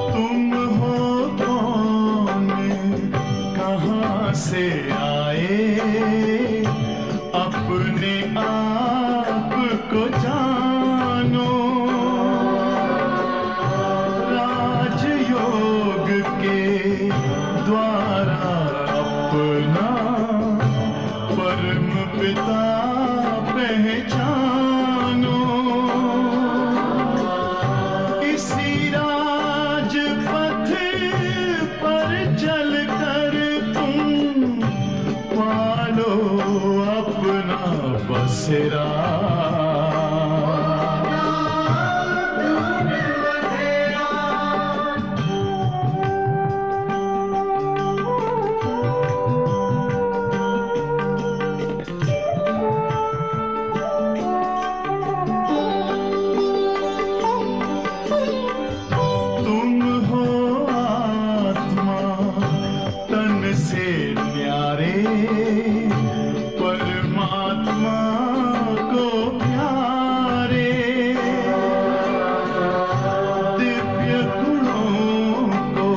तुम हो कौन, कहाँ से आए, अपने आप को जानो। राजयोग के द्वारा अपना परम पिता पहचानो। इसी राजपथ पर चलकर तुम पालो अपना बसेरा। तुम हो आत्मा तन से न्यारे, परमात्मा को प्यारे। दिव्य गुणों को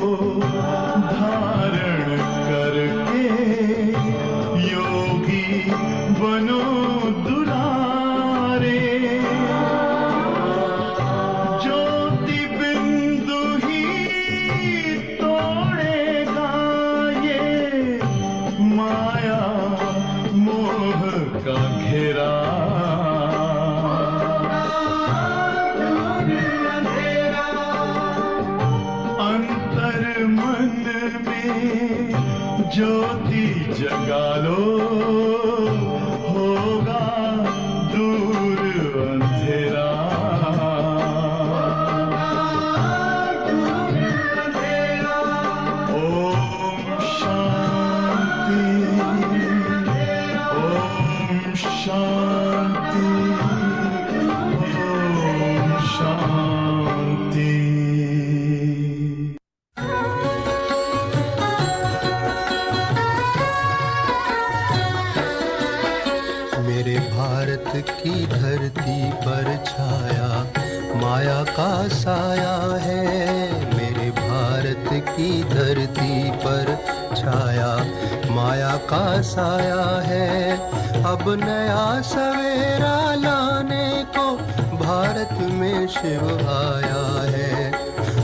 धारण करके योगी बनो दुलारे। ज्योति बिंदु ही तोड़ेगा ये माया मोह का घेरा। अंतर मन में ज्योति जगा लो, होगा दूर अंधेरा। ओम शांति। ओम शांति। ओम शांति। मेरे भारत की धरती पर छाया माया का साया है। मेरे भारत की धरती पर छाया माया का साया है। अब नया सवेरा लाने को भारत में शिव आया है।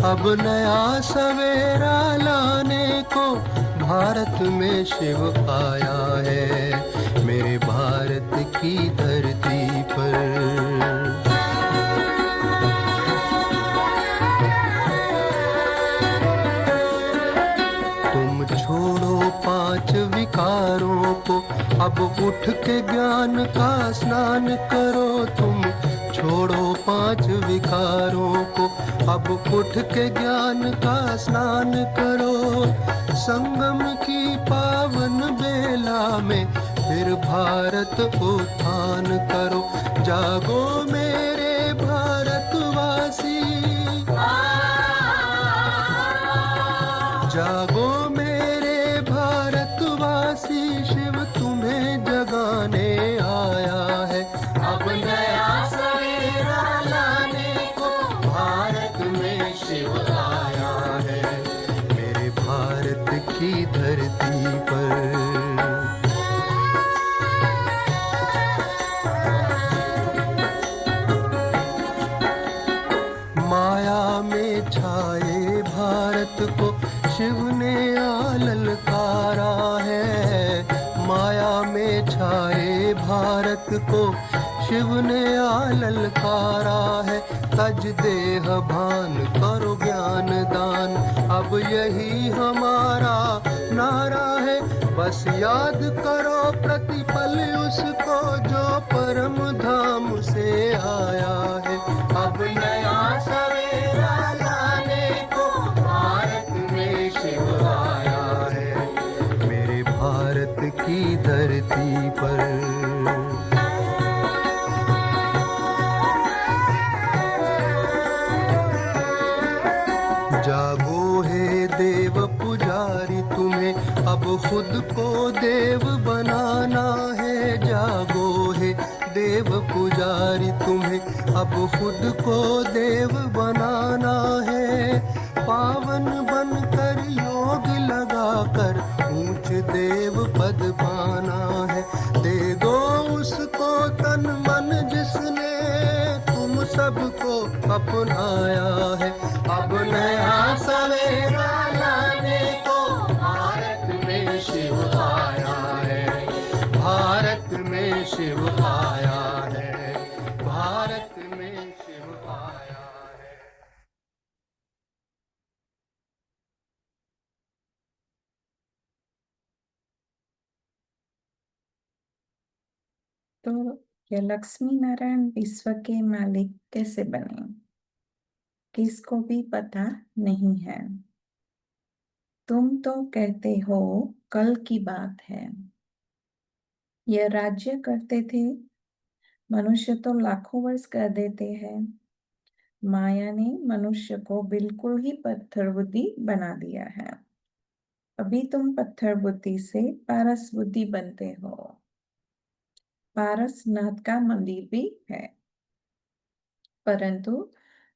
अब नया सवेरा लाने को भारत में शिव आया है, मेरे भारत की धरती पर। तुम छोड़ो 5 विकारों को, अब उठ के ज्ञान का स्नान करो। तुम छोड़ो 5 विकारों को, अब उठ के ज्ञान का स्नान करो। संगम की पावन बेला में फिर भारत उत्थान करो। जागो मेरे भारतवासी, जागो मेरे भारतवासी, शिव तुम्हें जगाने आया है। अब नया सवेरा लाने को भारत में शिव आया है, मेरे भारत की धरती पर। माया में छाए भारत को शिव ने ललकारा है। माया में छाए भारत को शिव ने ललकारा है। तज देह भान करो ज्ञान दान, अब यही हमारा नारा है। बस याद करो प्रतिपल उसको जो परम धाम से आया है। अब नया सवेरा लाने को भारत में शिव आया है, मेरे भारत की धरती पर। जागो हे देव पुजारी, तुम्हें अब खुद को देव बनाना है। जागो हे देव पुजारी, तुम्हें अब खुद को देव बनाना है। पावन बनकर योग लगाकर ऊंच देव पद पाना है। दे दो उसको तन मन जिसने तुम सबको अपनाया है। अब नया सवेरा लाने को भारत में शिव आया है, भारत में शिव आया है, भारत में शिव आया है। तो ये लक्ष्मी नारायण विश्व के मालिक कैसे बने, किसको भी पता नहीं है। तुम तो कहते हो कल की बात है। यह राज्य करते थे, मनुष्य तो लाखों वर्ष कर देते हैं। माया ने मनुष्य को बिल्कुल ही पत्थर बुद्धि बना दिया है। अभी तुम पत्थर बुद्धि से पारस बुद्धि बनते हो। पारसनाथ का मंदिर भी है, परंतु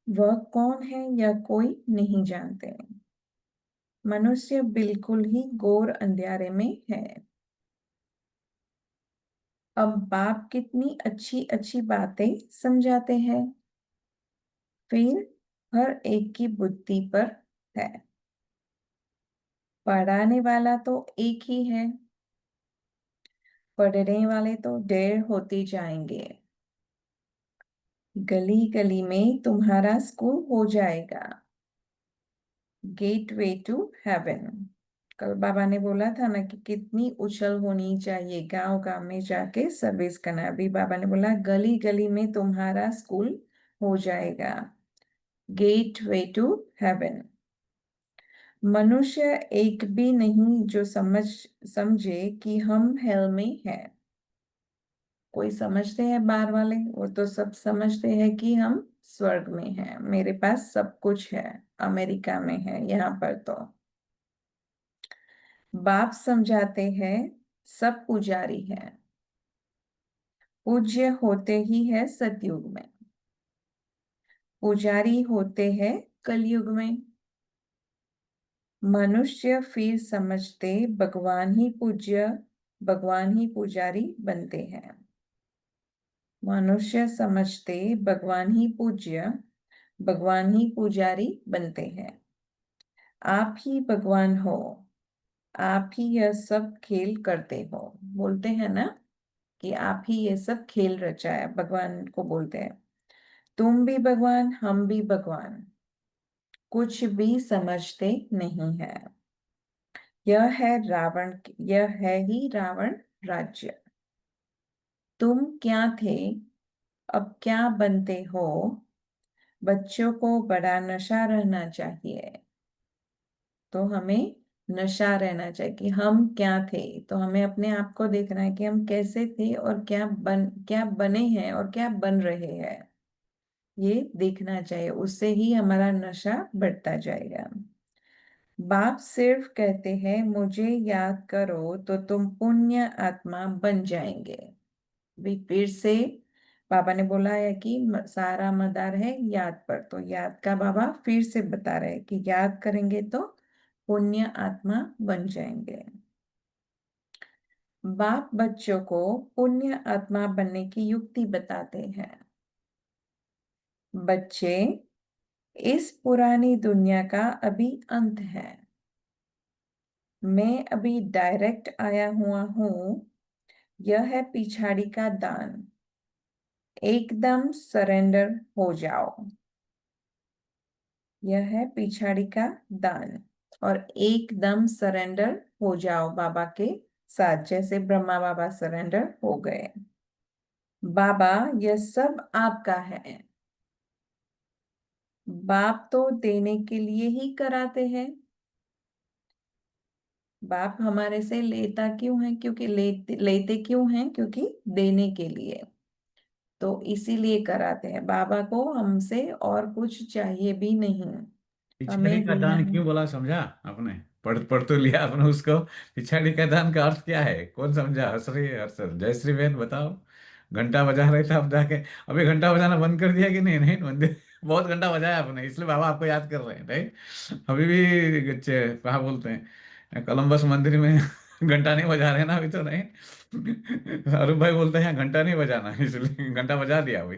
वह कौन है यह कोई नहीं जानते। मनुष्य बिल्कुल ही घोर अंधेरे में है। अब बाप कितनी अच्छी अच्छी बातें समझाते हैं, फिर हर एक की बुद्धि पर है। पढ़ाने वाला तो एक ही है, पढ़ने वाले तो ढेर होते जाएंगे। गली गली में तुम्हारा स्कूल हो जाएगा, गेटवे टू हेवन। कल बाबा ने बोला था ना कि कितनी उछल होनी चाहिए गांव गांव में जाके सर्विस करना। अभी बाबा ने बोला गली गली में तुम्हारा स्कूल हो जाएगा, गेटवे टू हेवन। मनुष्य एक भी नहीं जो समझे कि हम हेल में हैं। कोई समझते हैं बाहर वाले, वो तो सब समझते हैं कि हम स्वर्ग में हैं, मेरे पास सब कुछ है, अमेरिका में है। यहाँ पर तो बाप समझाते हैं सब पुजारी हैं, पूज्य होते ही है सतयुग में, पुजारी होते हैं कलयुग में। मनुष्य फिर समझते भगवान ही पूज्य भगवान ही पुजारी बनते हैं। मनुष्य समझते भगवान ही पूज्य, भगवान ही पुजारी बनते हैं। आप ही भगवान हो, आप ही यह सब खेल करते हो। बोलते हैं ना कि आप ही ये सब खेल रचाया, भगवान को बोलते हैं। तुम भी भगवान, हम भी भगवान, कुछ भी समझते नहीं है। यह है ही रावण राज्य। तुम क्या थे, अब क्या बनते हो। बच्चों को बड़ा नशा रहना चाहिए। तो हमें नशा रहना चाहिए कि हम क्या थे। तो हमें अपने आप को देखना है कि हम कैसे थे और क्या बने हैं और क्या बन रहे हैं, ये देखना चाहिए। उससे ही हमारा नशा बढ़ता जाएगा। बाप सिर्फ कहते हैं मुझे याद करो तो तुम पुण्य आत्मा बन जाएंगे। भी फिर से बाबा ने बोला है कि सारा मदार है याद पर। तो याद का बाबा फिर से बता रहे हैं कि याद करेंगे तो पुण्य आत्मा बन जाएंगे। बाप बच्चों को पुण्य आत्मा बनने की युक्ति बताते हैं। बच्चे, इस पुरानी दुनिया का अभी अंत है। मैं अभी डायरेक्ट आया हुआ हूँ। यह है पिछाड़ी का दान। एकदम सरेंडर हो जाओ। यह है पिछाड़ी का दान और एकदम सरेंडर हो जाओ बाबा के साथ, जैसे ब्रह्मा बाबा सरेंडर हो गए। बाबा, यह सब आपका है। बाप तो देने के लिए ही कराते हैं। बाप हमारे से लेता क्यों है? क्योंकि लेते क्यों हैं? क्योंकि देने के लिए। तो इसीलिए कराते हैं। बाबा को हमसे और कुछ चाहिए भी नहीं। पिछाड़ी हमें का देना दान है। क्यों बोला, समझा आपने? पढ़ तो लिया आपने उसको। पिछाड़ी का दान का अर्थ क्या है? कौन समझा? हंस रही है? हर्ष, जयश्री बहन बताओ। घंटा बजा रहे थे आप जाके, अभी घंटा बजाना बंद कर दिया कि नहीं? नहीं मंदिर बहुत घंटा बजाया आपने, इसलिए बाबा आपको याद कर रहे हैं, राइट? अभी भी कहाँ बोलते हैं, कोलंबस मंदिर में घंटा नहीं बजा रहे ना अभी तो, नहीं? अरुण भाई बोलते हैं यहाँ घंटा नहीं बजाना, इसलिए घंटा बजा दिया अभी।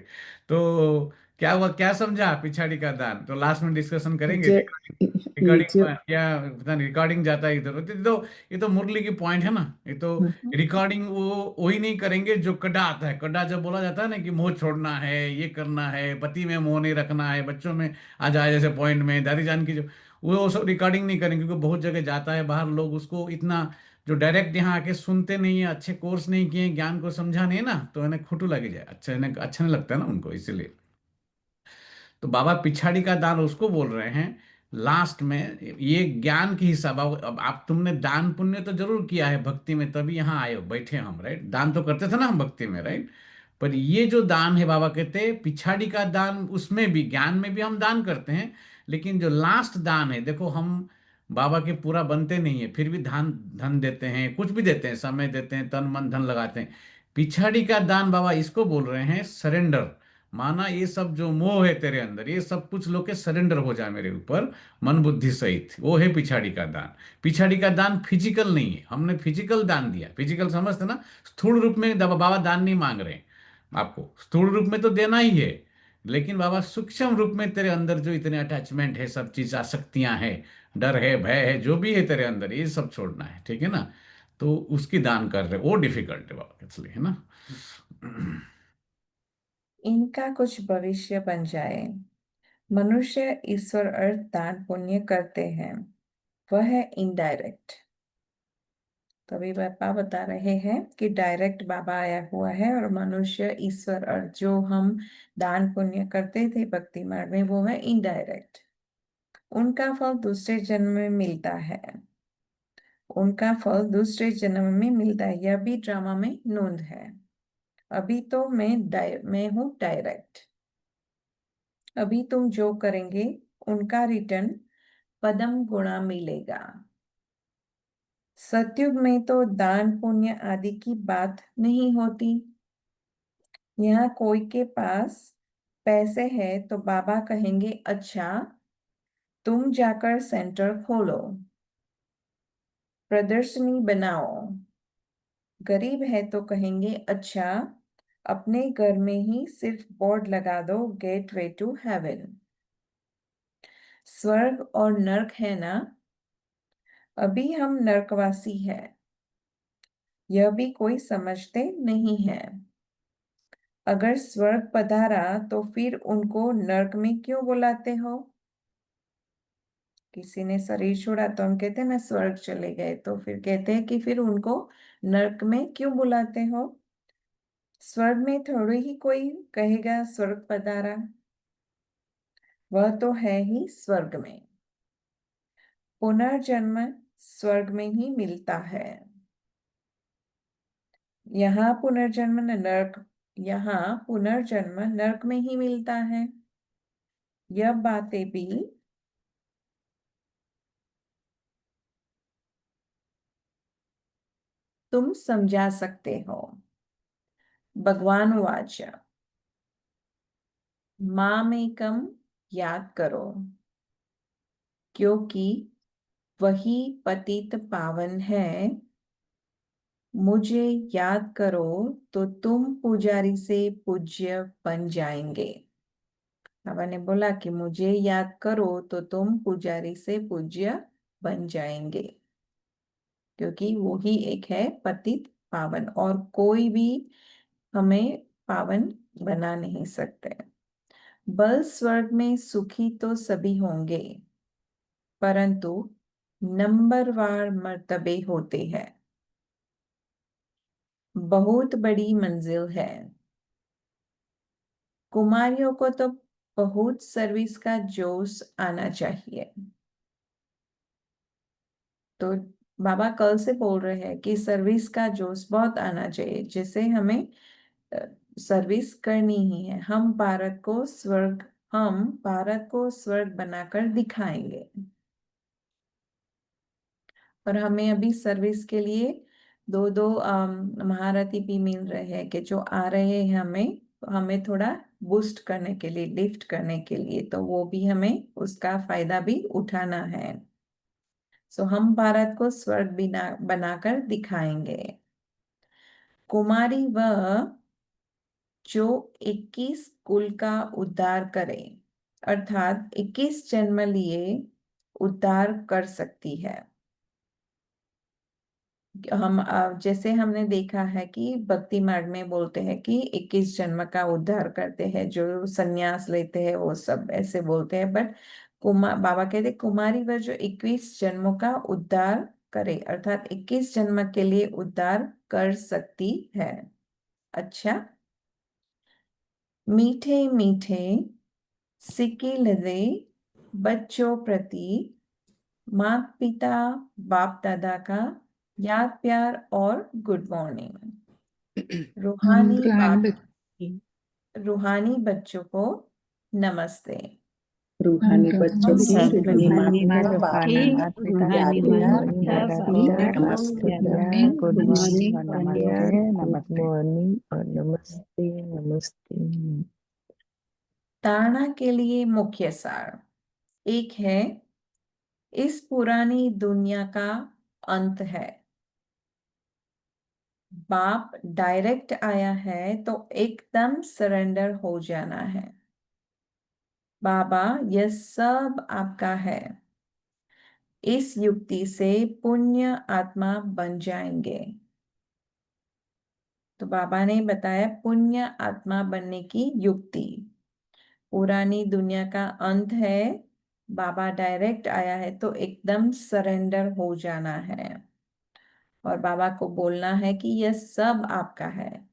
तो क्या हुआ, क्या समझा पिछाड़ी का दान? तो लास्ट में डिस्कशन करेंगे। जे ये रिकॉर्डिंग जो में क्या पता नहीं, रिकॉर्डिंग जाता है इधर उधर। ये तो मुरली की पॉइंट है ना, ये तो रिकॉर्डिंग वो वही नहीं करेंगे जो कड्डा आता है। कड्डा जब बोला जाता है ना कि मोह छोड़ना है, ये करना है, पति में मोह नहीं रखना है, बच्चों में आ जाए जैसे पॉइंट में दादी जान की, जो वो सब रिकॉर्डिंग नहीं करेंगे क्योंकि बहुत जगह जाता है बाहर, लोग उसको इतना जो डायरेक्ट यहाँ आके सुनते नहीं है, अच्छे कोर्स नहीं किए, ज्ञान को समझा नहीं ना, तो इन्हें खुटू लगी जाए, अच्छा नहीं लगता है ना उनको, इसीलिए। तो बाबा पिछाड़ी का दान उसको बोल रहे हैं लास्ट में, ये ज्ञान की हिसाब। अब आप तुमने दान पुण्य तो जरूर किया है भक्ति में, तभी यहाँ आए हो, बैठे हम, राइट? दान तो करते थे ना हम भक्ति में, राइट? पर ये जो दान है, बाबा कहते हैं पिछाड़ी का दान, उसमें भी ज्ञान में भी हम दान करते हैं, लेकिन जो लास्ट दान है, देखो हम बाबा के पूरा बनते नहीं है, फिर भी धन धन देते हैं, कुछ भी देते हैं, समय देते हैं, तन मन धन लगाते हैं। पिछाड़ी का दान बाबा इसको बोल रहे हैं सरेंडर। माना ये सब जो मोह है तेरे अंदर, ये सब कुछ लोग के सरेंडर हो जाए मेरे ऊपर, मन बुद्धि सहित, वो है पिछाड़ी का दान। पिछाड़ी का दान फिजिकल नहीं है, हमने फिजिकल दान दिया। फिजिकल समझते ना, स्थूल रूप में बाबा दान नहीं मांग रहे हैं आपको, स्थूल रूप में तो देना ही है, लेकिन बाबा सूक्ष्म रूप में तेरे अंदर जो इतने अटैचमेंट है, सब चीज आसक्तियां हैं, डर है, भय है, जो भी है तेरे अंदर, ये सब छोड़ना है, ठीक है ना? तो उसकी दान कर रहे, वो डिफिकल्ट है बाबा, इसलिए, है ना? इनका कुछ भविष्य बन जाए। मनुष्य ईश्वर अर्थ दान पुण्य करते हैं, वह है इनडायरेक्ट। तो अभी पापा बता रहे हैं कि डायरेक्ट बाबा आया हुआ है और मनुष्य ईश्वर अर्थ जो हम दान पुण्य करते थे भक्ति मार्ग में, वो है इनडायरेक्ट। उनका फल दूसरे जन्म में मिलता है। उनका फल दूसरे जन्म में मिलता है, यह भी ड्रामा में नोंद है। अभी तो मैं हूँ डायरेक्ट। अभी तुम जो करेंगे उनका रिटर्न पदम गुणा मिलेगा। सतयुग में तो दान पुण्य आदि की बात नहीं होती। यहाँ कोई के पास पैसे है तो बाबा कहेंगे अच्छा तुम जाकर सेंटर खोलो, प्रदर्शनी बनाओ, गरीब है तो कहेंगे अच्छा, अपने घर में ही सिर्फ बोर्ड लगा दो, गेटवे टू हेवन। स्वर्ग और नर्क है ना, अभी हम नर्कवासी है, यह भी कोई समझते नहीं है। अगर स्वर्ग पधारा तो फिर उनको नर्क में क्यों बुलाते हो? किसी ने शरीर छोड़ा तो हम कहते हैं ना स्वर्ग चले गए, तो फिर कहते हैं कि फिर उनको नर्क में क्यों बुलाते हो? स्वर्ग में थोड़ी ही कोई कहेगा स्वर्ग पधारा, वह तो है ही स्वर्ग में। पुनर्जन्म स्वर्ग में ही मिलता है, यहाँ पुनर्जन्म नर्क, यहाँ पुनर्जन्म नर्क में ही मिलता है। यह बातें भी तुम समझा सकते हो। भगवान वाच, मामेकम याद करो, क्योंकि वही पतित पावन है। मुझे याद करो तो तुम पुजारी से पूज्य बन जाएंगे। बाबा ने बोला कि मुझे याद करो तो तुम पुजारी से पूज्य बन जाएंगे, क्योंकि वो ही एक है पतित पावन, और कोई भी हमें पावन बना नहीं सकते। बल स्वर्ग में सुखी तो सभी होंगे, परंतु नंबरवार मर्तबे होते हैं। बहुत बड़ी मंजिल है। कुमारियों को तो बहुत सर्विस का जोश आना चाहिए। तो बाबा कल से बोल रहे हैं कि सर्विस का जोश बहुत आना चाहिए, जिसे हमें सर्विस करनी ही है। हम भारत को स्वर्ग बनाकर दिखाएंगे। और हमें अभी सर्विस के लिए दो दो महारथी भी मिल रहे हैं कि जो आ रहे हैं हमें थोड़ा बूस्ट करने के लिए, लिफ्ट करने के लिए, तो वो भी हमें उसका फायदा भी उठाना है। सो हम भारत को स्वर्ग बनाकर दिखाएंगे। कुमारी वह जो 21 कुल का उद्धार करे, अर्थात 21 जन्म लिए उद्धार कर सकती है। जैसे हमने देखा है कि भक्ति मार्ग में बोलते हैं कि 21 जन्म का उद्धार करते हैं, जो सन्यास लेते हैं वो सब ऐसे बोलते हैं। बट बाबा कहते कुमारी वह जो 21 जन्मों का उद्धार करे, अर्थात 21 जन्म के लिए उद्धार कर सकती है। अच्छा, मीठे मीठे सिक्के लदे बच्चों प्रति माता पिता बाप दादा का याद प्यार और गुड मॉर्निंग। रूहानी बच्चों को नमस्ते। रूहानी बच्चों की रूहानी रूहानी माता बच्चों बाप की दादा रूहानी याद प्यार माता और बाप नमस्ते। गुड मॉर्निंग और नमस्ते। मॉर्निंग और नमस्ते नमस्ते। धारणा के लिए मुख्य सार एक है, इस पुरानी दुनिया का अंत है। बाप डायरेक्ट आया है तो एकदम सरेंडर हो जाना है। बाबा यह सब आपका है। इस युक्ति से पुण्य आत्मा बन जाएंगे। तो बाबा ने बताया पुण्य आत्मा बनने की युक्ति। पुरानी दुनिया का अंत है, बाबा डायरेक्ट आया है तो एकदम सरेंडर हो जाना है, और बाबा को बोलना है कि यह सब आपका है,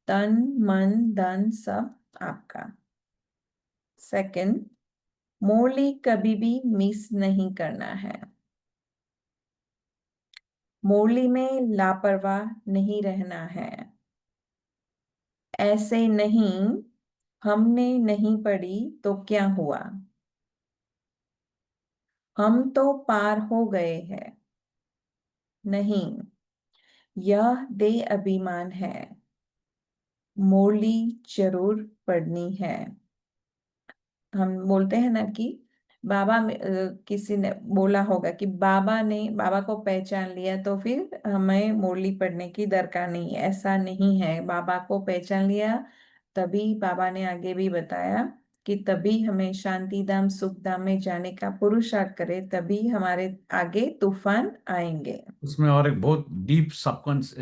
तन मन धन सब आपका। सेकंड, मुरली कभी भी मिस नहीं करना है। मुरली में लापरवाह नहीं रहना है। ऐसे नहीं, हमने नहीं पढ़ी तो क्या हुआ, हम तो पार हो गए हैं। नहीं, यह दे अभिमान है। मुरली जरूर पढ़नी है। हम बोलते हैं ना कि किसी ने बोला होगा कि बाबा को पहचान लिया तो फिर हमें मुरली पढ़ने की दरकार नहीं है। ऐसा नहीं है, बाबा को पहचान लिया तभी बाबा ने आगे भी बताया कि तभी हमें शांति धाम सुख धाम में जाने का पुरुषार्थ करे, तभी हमारे आगे तूफान आएंगे। उसमें और एक बहुत डीप सबकॉन्स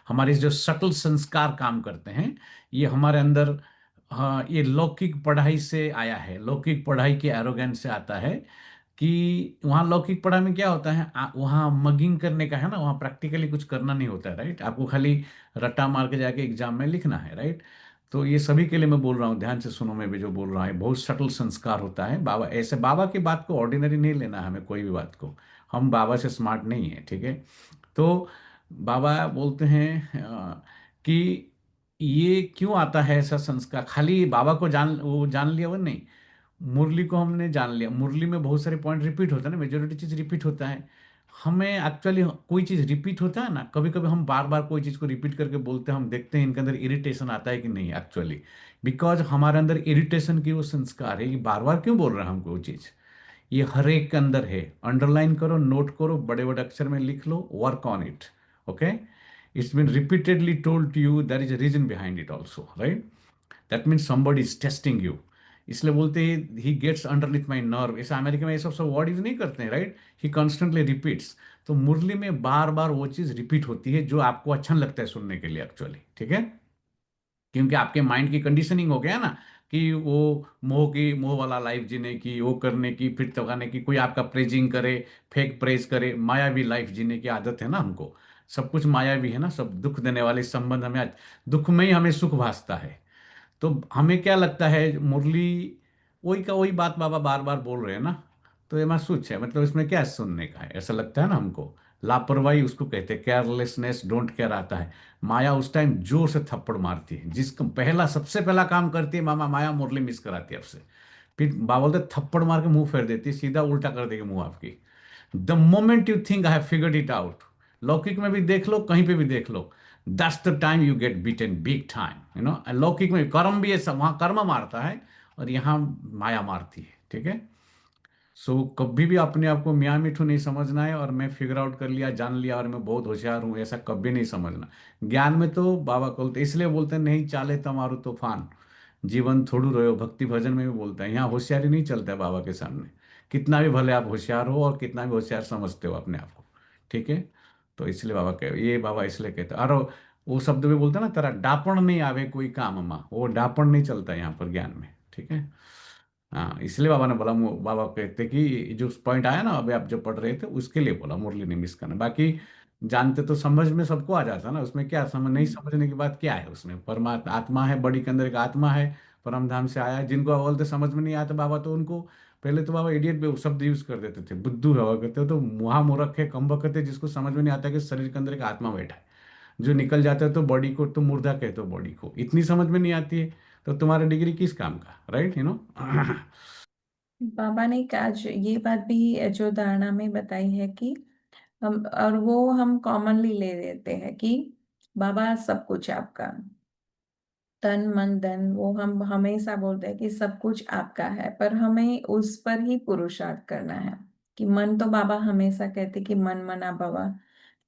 हमारे जो सटल संस्कार काम करते हैं, ये हमारे अंदर, हाँ, ये लौकिक पढ़ाई से आया है, लौकिक पढ़ाई के एरोगेंस से आता है कि वहाँ लौकिक पढ़ाई में क्या होता है, वहाँ मगिंग करने का है ना, वहाँ प्रैक्टिकली कुछ करना नहीं होता है, राइट। आपको खाली रट्टा मार के जाके एग्जाम में लिखना है, राइट। तो ये सभी के लिए मैं बोल रहा हूँ, ध्यान से सुनो, मैं भी जो बोल रहा हूँ बहुत सटल संस्कार होता है। बाबा ऐसे, बाबा की बात को ऑर्डिनरी नहीं लेना है हमें, कोई भी बात को, हम बाबा से स्मार्ट नहीं है, ठीक है। तो बाबा बोलते हैं कि ये क्यों आता है ऐसा संस्कार, खाली बाबा को जान लिया वो नहीं, मुरली को हमने जान लिया, मुरली में बहुत सारे पॉइंट रिपीट होता है ना, मेजोरिटी चीज रिपीट होता है। हमें एक्चुअली कोई चीज रिपीट होता है ना, कभी कभी हम बार बार कोई चीज को रिपीट करके बोलते हैं, हम देखते हैं इनके अंदर इरिटेशन आता है कि नहीं एक्चुअली, बिकॉज हमारे अंदर इरिटेशन की वो संस्कार है, ये बार बार क्यों बोल रहे हैं हमको वो चीज, ये हर एक के अंदर है। अंडरलाइन करो, नोट करो, बड़े बड़े अक्षर में लिख लो, work on it, okay. It's been repeatedly told to you, there is a reason behind it also, right. That means somebody is testing you. इसलिए बोलते हैं he gets underneath my nerve, ऐसा अमेरिका में ये सब वर्ड यूज नहीं करते हैं, राइट। ही कॉन्स्टेंटली रिपीट्स। तो मुरली में बार बार वो चीज रिपीट होती है जो आपको अच्छा लगता है सुनने के लिए एक्चुअली, ठीक है। क्योंकि आपके माइंड की कंडीशनिंग हो गया ना, कि वो मोह वाला लाइफ जीने की, वो करने की, फिर तगाने की, कोई आपका प्रेजिंग करे, फेक प्रेज करे, मायावी लाइफ जीने की आदत है ना हमको। सब कुछ मायावी है ना, सब दुख देने वाले संबंध, हमें दुख में ही हमें सुख भासता है। तो हमें क्या लगता है, मुरली वही का वही बात बाबा बार बार बोल रहे हैं ना, तो ये महसूस है, मतलब इसमें क्या सुनने का है, ऐसा लगता है ना हमको। लापरवाही उसको कहते हैं, केयरलेसनेस, डोंट केयर आता है। माया उस टाइम जोर से थप्पड़ मारती है, जिसका पहला सबसे पहला काम करती है माया मुरली मिस कराती है आपसे। फिर बाबा बोलते थप्पड़ मार के मुंह फेर देती है, सीधा उल्टा कर देगी मुंह आपकी। The moment you think I have figured it out, लौकिक में भी देख लो, कहीं पे भी देख लो, that's the time you get beaten big time, you know. लौकिक में कर्म भी है, वहां कर्म मारता है और यहाँ माया मारती है, ठीक है। सो कभी भी अपने आप को मियाँ मिठू नहीं समझना है, और मैं फिगर आउट कर लिया, जान लिया, और मैं बहुत होशियार हूँ, ऐसा कभी नहीं समझना। ज्ञान में तो बाबा बोलते, इसलिए बोलते हैं, नहीं चाले तमारू तूफान, जीवन थोड़ू रहो, भक्ति भजन में भी बोलता है, यहाँ होशियारी नहीं चलता है बाबा के सामने, कितना भी भले आप होशियार हो और कितना भी होशियार समझते हो अपने आप को, ठीक है। तो इसलिए बाबा कह, ये बाबा इसलिए कहते हैं। और वो शब्द भी बोलते हैं ना, तेरा डापण नहीं आवे कोई काम अम्मा, वो डापण नहीं चलता यहाँ पर ज्ञान में, ठीक है। हाँ, इसलिए बाबा ने बोला, बाबा कहते कि जो पॉइंट आया ना अभी आप जो पढ़ रहे थे, उसके लिए बोला मुरली नहीं मिस करना। बाकी जानते तो समझ में सबको आ जाता ना, उसमें क्या समझ, नहीं समझने की बात क्या है, उसमें परमात्मा आत्मा है, बड़ी के अंदर एक आत्मा है, परम धाम से आया है। जिनको बोलते समझ में नहीं आता बाबा, तो उनको पहले तो बाबा इडियट पे शब्द यूज कर देते थे, बुद्धू हवा करते हो तो मुहा मूर्ख है, कम बकत है, जिसको समझ में नहीं आता कि शरीर के अंदर एक आत्मा बैठा है, जो निकल जाता है तो बॉडी को तो मुर्दा कहते हो, बॉडी को इतनी समझ में नहीं आती है, तो तुम्हारा डिग्री किस काम का, राइट, यू नो। बाबा ने ये बात भी जो धारणा में बताई है कि हम, और वो हम कॉमनली ले लेते हैं कि बाबा सब कुछ आपका, तन मन धन, वो हम हमेशा बोलते हैं कि सब कुछ आपका है, पर हमें उस पर ही पुरुषार्थ करना है। कि मन तो बाबा हमेशा कहते कि मन मना भवा,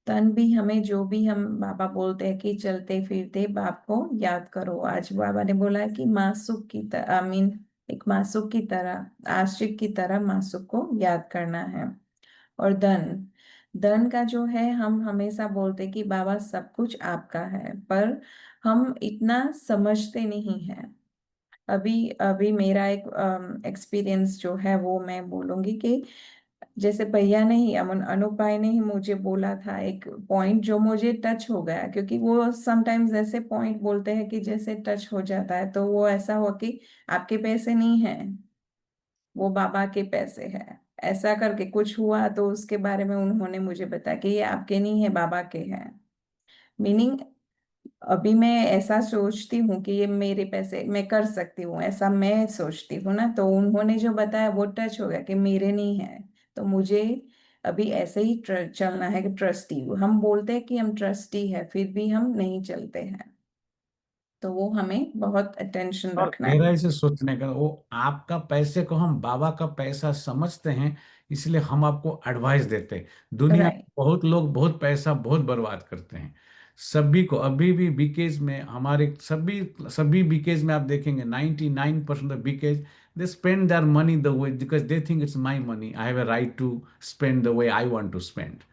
तन भी हमें जो भी हम बाबा बोलते हैं कि चलते फिरते बाप को याद करो। आज बाबा ने बोला है कि मासूक की तरह, आई मीन एक मासूक की तरह, आशिक की तरह मासूक को याद करना है। और धन, धन का जो है, हम हमेशा बोलते कि बाबा सब कुछ आपका है, पर हम इतना समझते नहीं है। अभी अभी मेरा एक एक्सपीरियंस जो है वो मैं बोलूंगी कि जैसे भैया ने ही, अमन अनूप भाई ने ही मुझे बोला था एक पॉइंट जो मुझे टच हो गया, क्योंकि वो समटाइम्स ऐसे पॉइंट बोलते हैं कि जैसे टच हो जाता है। तो वो ऐसा हुआ कि आपके पैसे नहीं है, वो बाबा के पैसे है, ऐसा करके कुछ हुआ। तो उसके बारे में उन्होंने मुझे बताया कि ये आपके नहीं है, बाबा के हैं। मीनिंग अभी मैं ऐसा सोचती हूँ कि ये मेरे पैसे, मैं कर सकती हूँ, ऐसा मैं सोचती हूँ ना। तो उन्होंने जो बताया वो टच हो गया कि मेरे नहीं है। तो मुझे अभी ऐसे ही चलना है कि ट्रस्टी, हम बोलते हैं कि हम ट्रस्टी है, फिर भी हम नहीं चलते हैं। तो वो हमें बहुत अटेंशन और रखना है। गहराई से सोचने का, वो आपका पैसे को हम बाबा का पैसा समझते हैं, इसलिए हम आपको एडवाइस देते हैं। दुनिया में राइट, बहुत लोग बहुत पैसा बहुत बर्बाद करते हैं। सभी को अभी भी बीकेज में, हमारे सभी सभी बीकेज में आप देखेंगे 99% of because they spend their money the way, because they think it's my money, I have a right to spend the way I want to spend.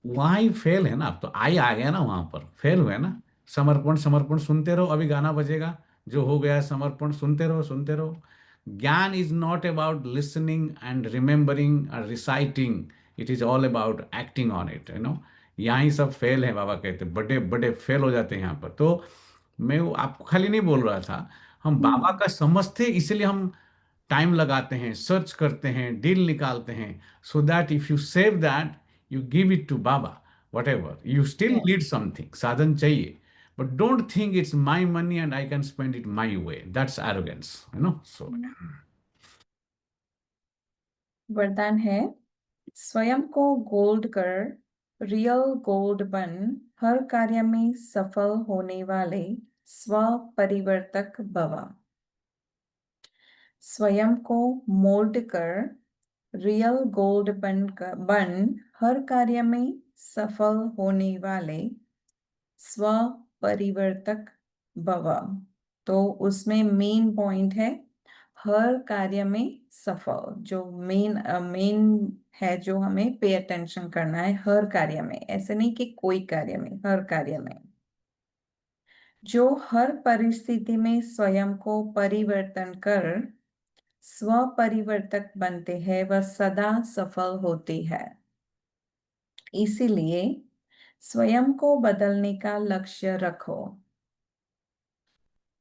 वहां ही फेल है ना। अब तो आई आ गया ना, वहां पर फेल हुए ना। समर्पण समर्पण सुनते रहो, अभी गाना बजेगा जो हो गया समर्पण, सुनते रहो सुनते रहो। ज्ञान is not about listening and remembering और reciting, it is all about acting on it, यहाँ ही सब फेल है, बाबा कहते बड़े बड़े फेल हो जाते हैं यहाँ पर। तो मैं वो आपको खाली नहीं बोल रहा था, हम बाबा का समझते इसलिए हम टाइम लगाते हैं, सर्च करते हैं, डील निकालते हैं, so that if you save that, you give it to बाबा, whatever you still need something, साधन चाहिए, but don't think it's my money and I can spend it my way, that's arrogance, so. वरदान है, स्वयं को gold कर, real gold बन, हर कार्य में सफल होने वाले स्व परिवर्तक भव। स्वयं को मोल्ड कर, रियल गोल्ड बन, हर कार्य में सफल होने वाले स्व परिवर्तक भव। तो उसमें मेन पॉइंट है हर कार्य में सफल, जो मेन है, जो हमें पे अटेंशन करना है हर कार्य में, ऐसे नहीं कि कोई कार्य में, हर कार्य में। जो हर परिस्थिति में स्वयं को परिवर्तन कर स्व परिवर्तक बनते हैं, वह सदा सफल होती है। इसीलिए स्वयं को बदलने का लक्ष्य रखो।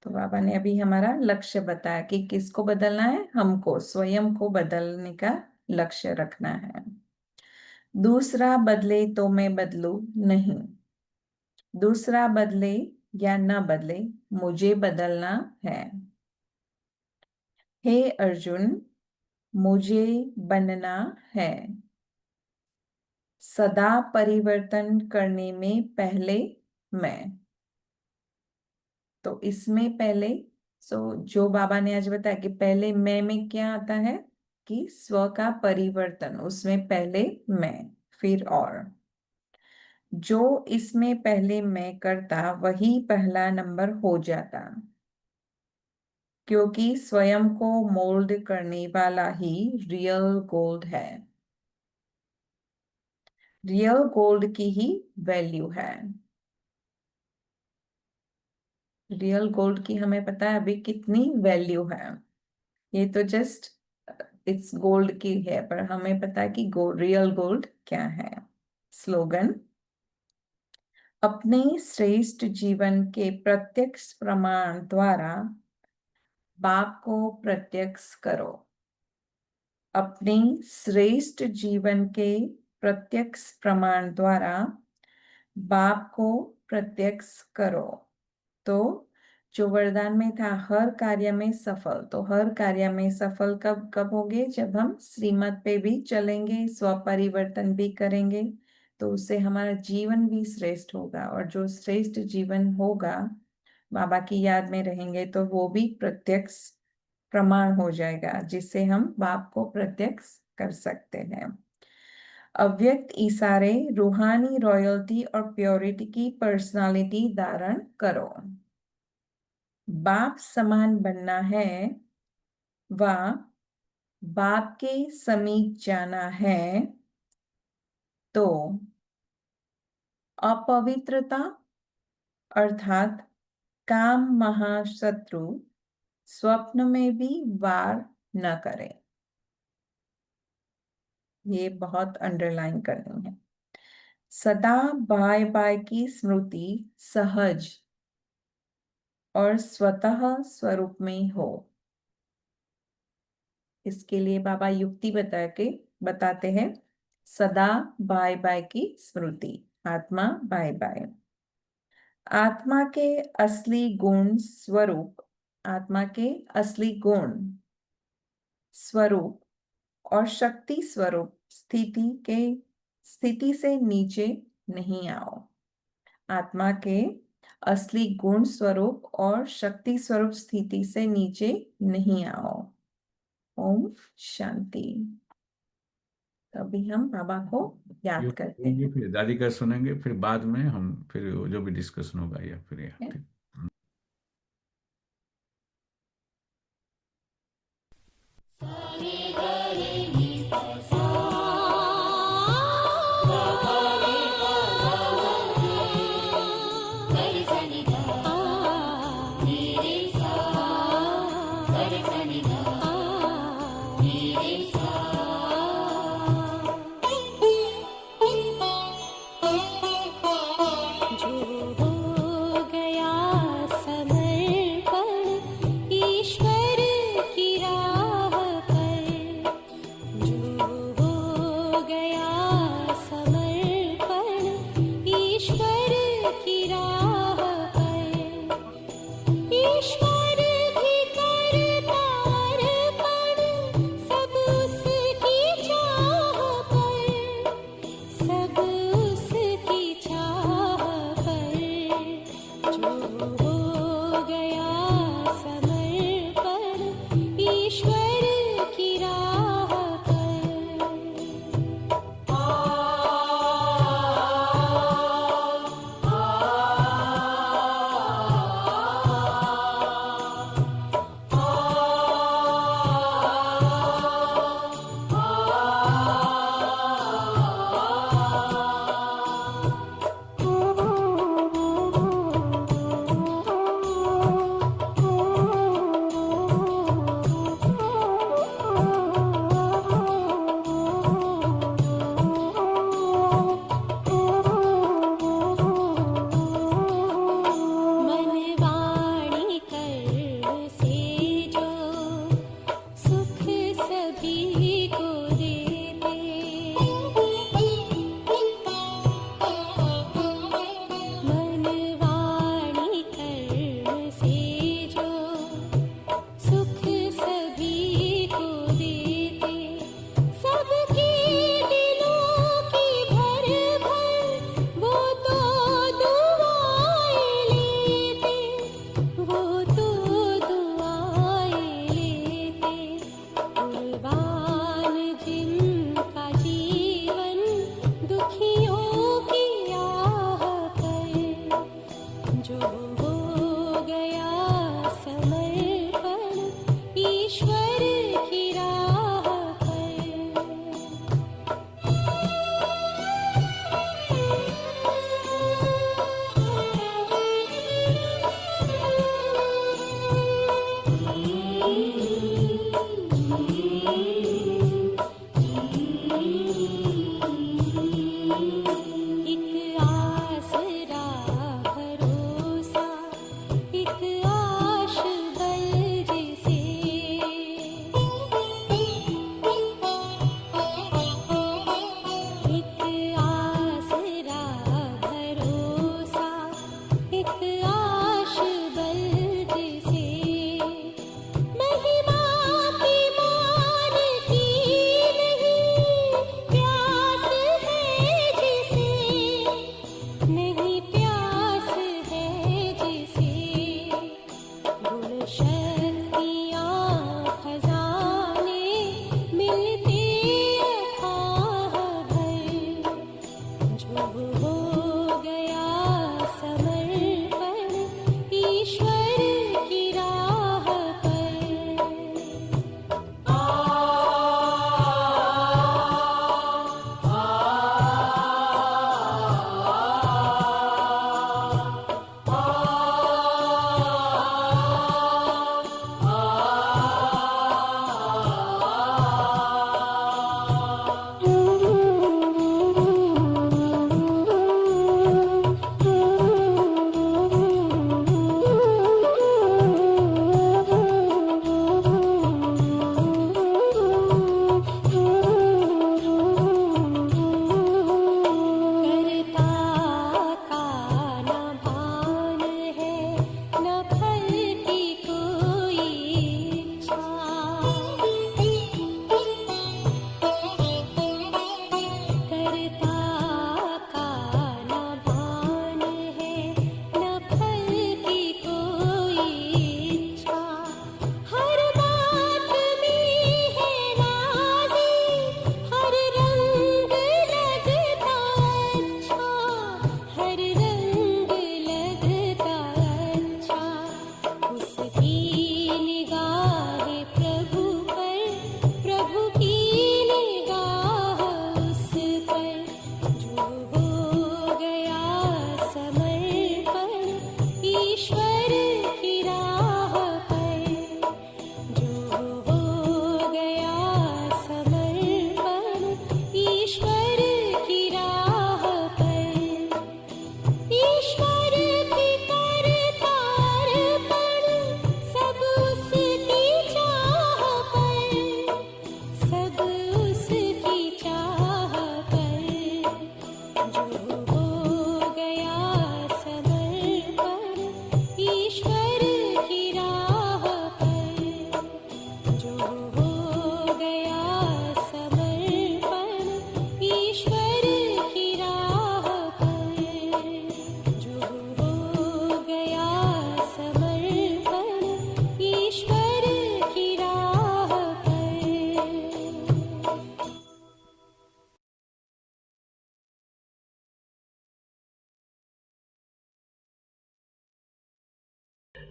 तो बाबा ने अभी हमारा लक्ष्य बताया कि किसको बदलना है, हमको स्वयं को बदलने का लक्ष्य रखना है। दूसरा बदले तो मैं बदलू नहीं, दूसरा बदले या न बदले, मुझे बदलना है। हे अर्जुन, मुझे बनना है, सदा परिवर्तन करने में पहले मैं। तो इसमें पहले, जो बाबा ने आज बताया कि पहले मैं में क्या आता है कि स्व का परिवर्तन, उसमें पहले मैं, फिर और। जो इसमें पहले मैं करता वही पहला नंबर हो जाता, क्योंकि स्वयं को मोल्ड करने वाला ही रियल गोल्ड है। रियल गोल्ड की ही वैल्यू है। रियल गोल्ड की हमें पता है अभी कितनी वैल्यू है। ये तो जस्ट इट्स गोल्ड की है, पर हमें पता है कि रियल गोल्ड क्या है। स्लोगन, अपने श्रेष्ठ जीवन के प्रत्यक्ष प्रमाण द्वारा बाप को प्रत्यक्ष करो। अपने श्रेष्ठ जीवन के प्रत्यक्ष प्रमाण द्वारा बाप को प्रत्यक्ष करो। तो जो वरदान में था हर कार्य में सफल, तो हर कार्य में सफल कब कब होंगे, जब हम श्रीमत पे भी चलेंगे, स्वपरिवर्तन भी करेंगे, तो उससे हमारा जीवन भी श्रेष्ठ होगा। और जो श्रेष्ठ जीवन होगा, बाबा की याद में रहेंगे, तो वो भी प्रत्यक्ष प्रमाण हो जाएगा, जिससे हम बाप को प्रत्यक्ष कर सकते हैं। अव्यक्त इशारे रूहानी रॉयल्टी और प्योरिटी की पर्सनालिटी धारण करो। बाप समान बनना है, व बाप के समीप जाना है, तो अपवित्रता अर्थात काम महाशत्रु स्वप्न में भी वार न करे। ये बहुत अंडरलाइन करनी है। सदा बाय बाय की स्मृति सहज और स्वतः स्वरूप में हो। इसके लिए बाबा युक्ति बताते हैं, सदा बाय बाय की स्मृति, आत्मा बाय बाय। आत्मा के असली गुण स्वरूप, आत्मा के असली गुण स्वरूप और शक्ति स्वरूप स्थिति से नीचे नहीं आओ। आत्मा के असली गुण स्वरूप और शक्ति स्वरूप स्थिति से नीचे नहीं आओ। ओम शांति। तो अभी हम बाबा को याद करते हैं। फिर दादी का सुनेंगे, फिर बाद में हम फिर जो भी डिस्कशन होगा या फिर ठीक। जो हो गया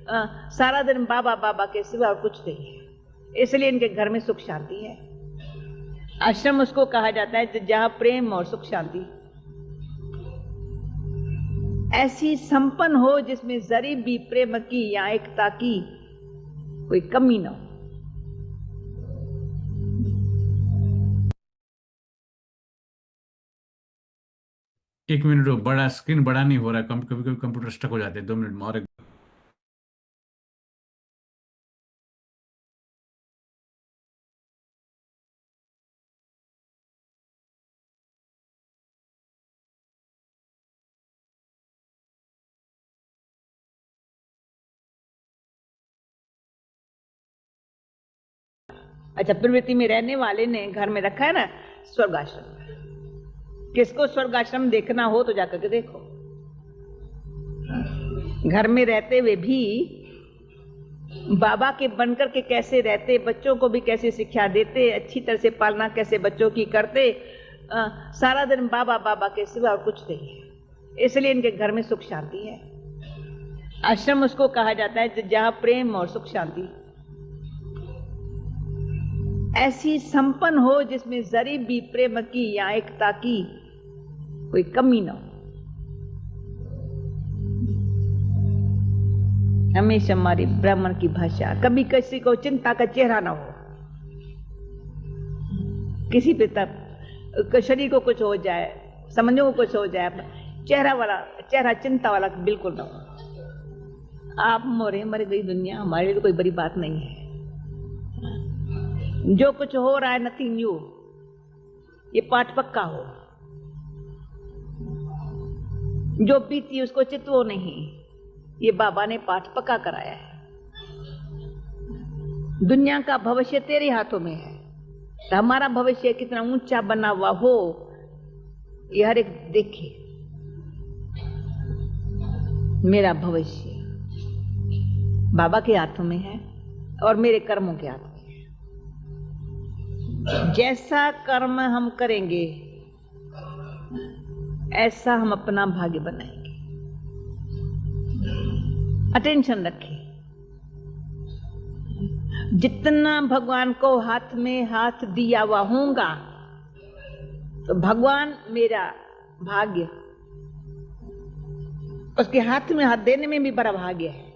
सारा दिन बाबा बाबा के सिवा और कुछ नहीं है, इसलिए इनके घर में सुख शांति है। आश्रम उसको कहा जाता है जहां प्रेम और सुख शांति ऐसी संपन्न हो जिसमें जरी भी प्रेम की या एकता की कोई कमी ना हो। एक मिनट, बड़ा स्क्रीन बड़ा नहीं हो रहा है, कभी कभी कंप्यूटर स्टक हो जाते हैं। 2 मिनट में और एक अच्छा, प्रवृत्ति में रहने वाले ने घर में रखा है ना स्वर्ग आश्रम। किसको स्वर्ग आश्रम देखना हो तो जाकर के देखो। घर में रहते हुए भी बाबा के बनकर के कैसे रहते, बच्चों को भी कैसे शिक्षा देते, अच्छी तरह से पालना कैसे बच्चों की करते, सारा दिन बाबा बाबा के सिवा और कुछ नहीं है, इसलिए इनके घर में सुख शांति है। आश्रम उसको कहा जाता है जहां प्रेम और सुख शांति ऐसी संपन्न हो जिसमें जरी भी प्रेम की या एकता की कोई कमी ना हो। हमेशा हमारी ब्राह्मण की भाषा, कभी किसी को चिंता का चेहरा ना हो, किसी पे तब शरीर को कुछ हो जाए, समझो को कुछ हो जाए, चेहरा चिंता वाला बिल्कुल ना हो। आप मोरे मर गई दुनिया, हमारे लिए तो कोई बड़ी बात नहीं है। जो कुछ हो रहा है नथिंग न्यू, ये पाठ पक्का हो। जो बीती उसको चितवो नहीं, ये बाबा ने पाठ पक्का कराया है। दुनिया का भविष्य तेरे हाथों में है, तो हमारा भविष्य कितना ऊंचा बना हुआ हो ये हर एक देखे। मेरा भविष्य बाबा के हाथों में है और मेरे कर्मों के हाथ में। जैसा कर्म हम करेंगे ऐसा हम अपना भाग्य बनाएंगे। अटेंशन रखें। जितना भगवान को हाथ में हाथ दिया हुआ होगा तो भगवान मेरा भाग्य, उसके हाथ में हाथ देने में भी बड़ा भाग्य है।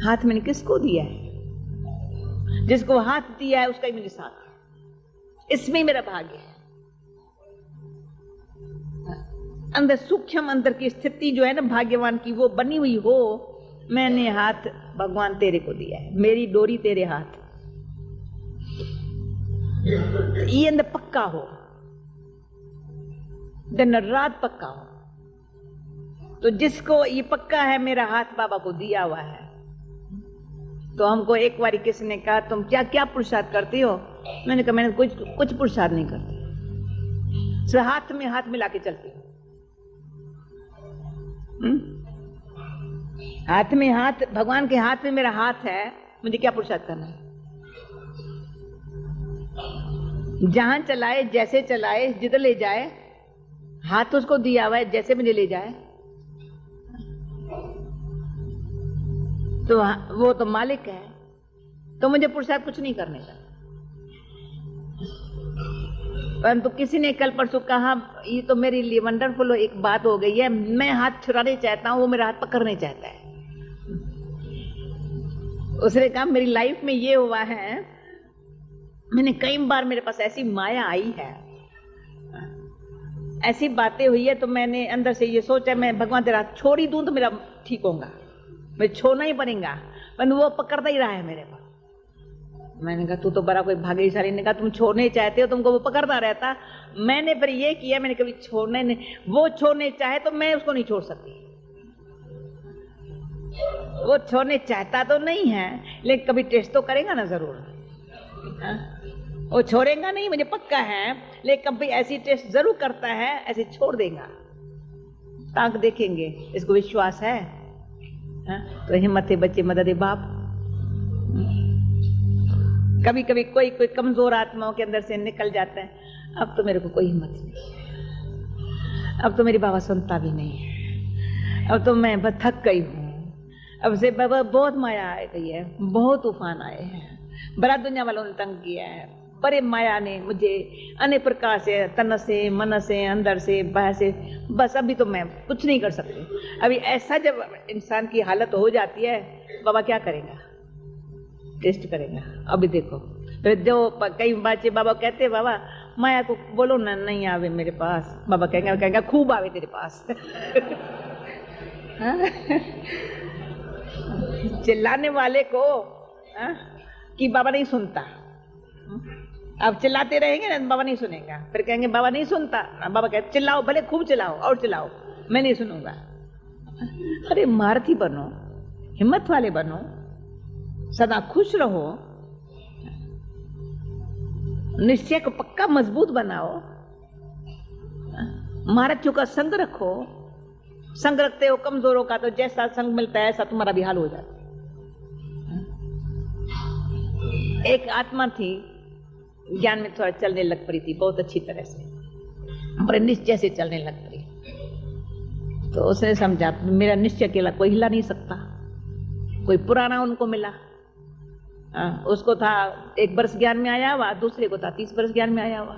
हाथ मैंने किसको दिया है? जिसको हाथ दिया है उसका ही मेरे साथ है, इसमें मेरा भाग्य है। अंदर सूक्ष्म अंदर की स्थिति जो है ना भाग्यवान की, वो बनी हुई हो। मैंने हाथ भगवान तेरे को दिया है, मेरी डोरी तेरे हाथ, ये अंदर पक्का हो, दिन रात पक्का हो। तो जिसको ये पक्का है मेरा हाथ बाबा को दिया हुआ है, तो हमको एक बार किसी ने कहा तुम क्या क्या पुरुषार्थ करती हो? मैंने कहा मैंने कुछ पुरुषार्थ नहीं करती, सिर्फ हाथ में हाथ मिला के चलती हूँ। हाथ में हाथ, भगवान के हाथ में मेरा हाथ है, मुझे क्या पुरुषार्थ करना है? जहां चलाए, जैसे चलाए, जिधर ले जाए, हाथ उसको दिया हुआ है, जैसे मुझे ले जाए। तो वो तो मालिक है, तो मुझे पुरुषार्थ कुछ नहीं करने का। परंतु किसी ने कल परसों कहा, ये तो मेरे लिए वंडरफुल एक बात हो गई है, मैं हाथ छुड़ाने चाहता हूं, वो मेरा हाथ पकड़ने चाहता है। उसने कहा मेरी लाइफ में ये हुआ है, मैंने कई बार मेरे पास ऐसी माया आई है, ऐसी बातें हुई है, तो मैंने अंदर से ये सोचा मैं भगवान तेरा हाथ छोड़ ही दूं तो मेरा ठीक होगा, मैं छोड़ना ही पड़ेगा। पर वो पकड़ता ही रहा है मेरे पास। मैंने कहा तू तो बड़ा कोई भाग्यशाली। ने कहा तुम छोड़ने चाहते हो, तुमको वो पकड़ता रहता। मैंने फिर ये किया, मैंने कभी छोड़ने नहीं, वो छोड़ने चाहे तो मैं उसको नहीं छोड़ सकती। वो छोड़ने चाहता तो नहीं है, लेकिन कभी टेस्ट तो करेगा ना जरूर। वो छोड़ेगा नहीं, मुझे पक्का है, लेकिन कभी ऐसी टेस्ट जरूर करता है, ऐसे छोड़ देगा। ताक देखेंगे, इसको विश्वास है। तो हिम्मत है बच्चे, मदद है बाप। कभी कभी कोई कमजोर आत्माओं के अंदर से निकल जाता है, अब तो मेरे को कोई हिम्मत नहीं है, अब तो मेरी बाबा सुनता भी नहीं है, अब तो मैं बस थक गई हूं। अब से बाबा बहुत माया आ गई है, बहुत तूफान आए हैं, बड़ा दुनिया वालों ने तंग किया है, बड़े माया ने मुझे अनेक प्रकार से, तन से, मन से, अंदर से, बाहर से, बस अभी तो मैं कुछ नहीं कर सकती। अभी ऐसा जब इंसान की हालत हो जाती है, बाबा क्या करेगा, टेस्ट करेगा। अभी देखो तो जो कई बच्चे बाबा कहते हैं, बाबा माया को बोलो ना नहीं आवे मेरे पास, बाबा कहेंगे खूब आवे तेरे पास। चिल्लाने वाले को कि बाबा नहीं सुनता, अब चिल्लाते रहेंगे ना बाबा नहीं सुनेगा, फिर कहेंगे बाबा नहीं सुनता, बाबा कहते चिल्लाओ, भले खूब चिल्लाओ और चिल्लाओ, मैं नहीं सुनूंगा। अरे महारथी बनो, हिम्मत वाले बनो, सदा खुश रहो, निश्चय को पक्का मजबूत बनाओ, महारथियों का संग रखो, संग रखते हो कमजोरों का, तो जैसा संग मिलता है ऐसा तुम्हारा भी हाल हो जाता है। एक आत्मा थी, ज्ञान में थोड़ा चलने लग पड़ी थी, बहुत अच्छी तरह से, बड़े निश्चय से चलने लग पड़ी। तो उसने समझा मेरा निश्चय अकेला कोई हिला नहीं सकता, कोई पुराना उनको मिला, उसको था 1 वर्ष ज्ञान में आया हुआ, दूसरे को था 30 वर्ष ज्ञान में आया हुआ।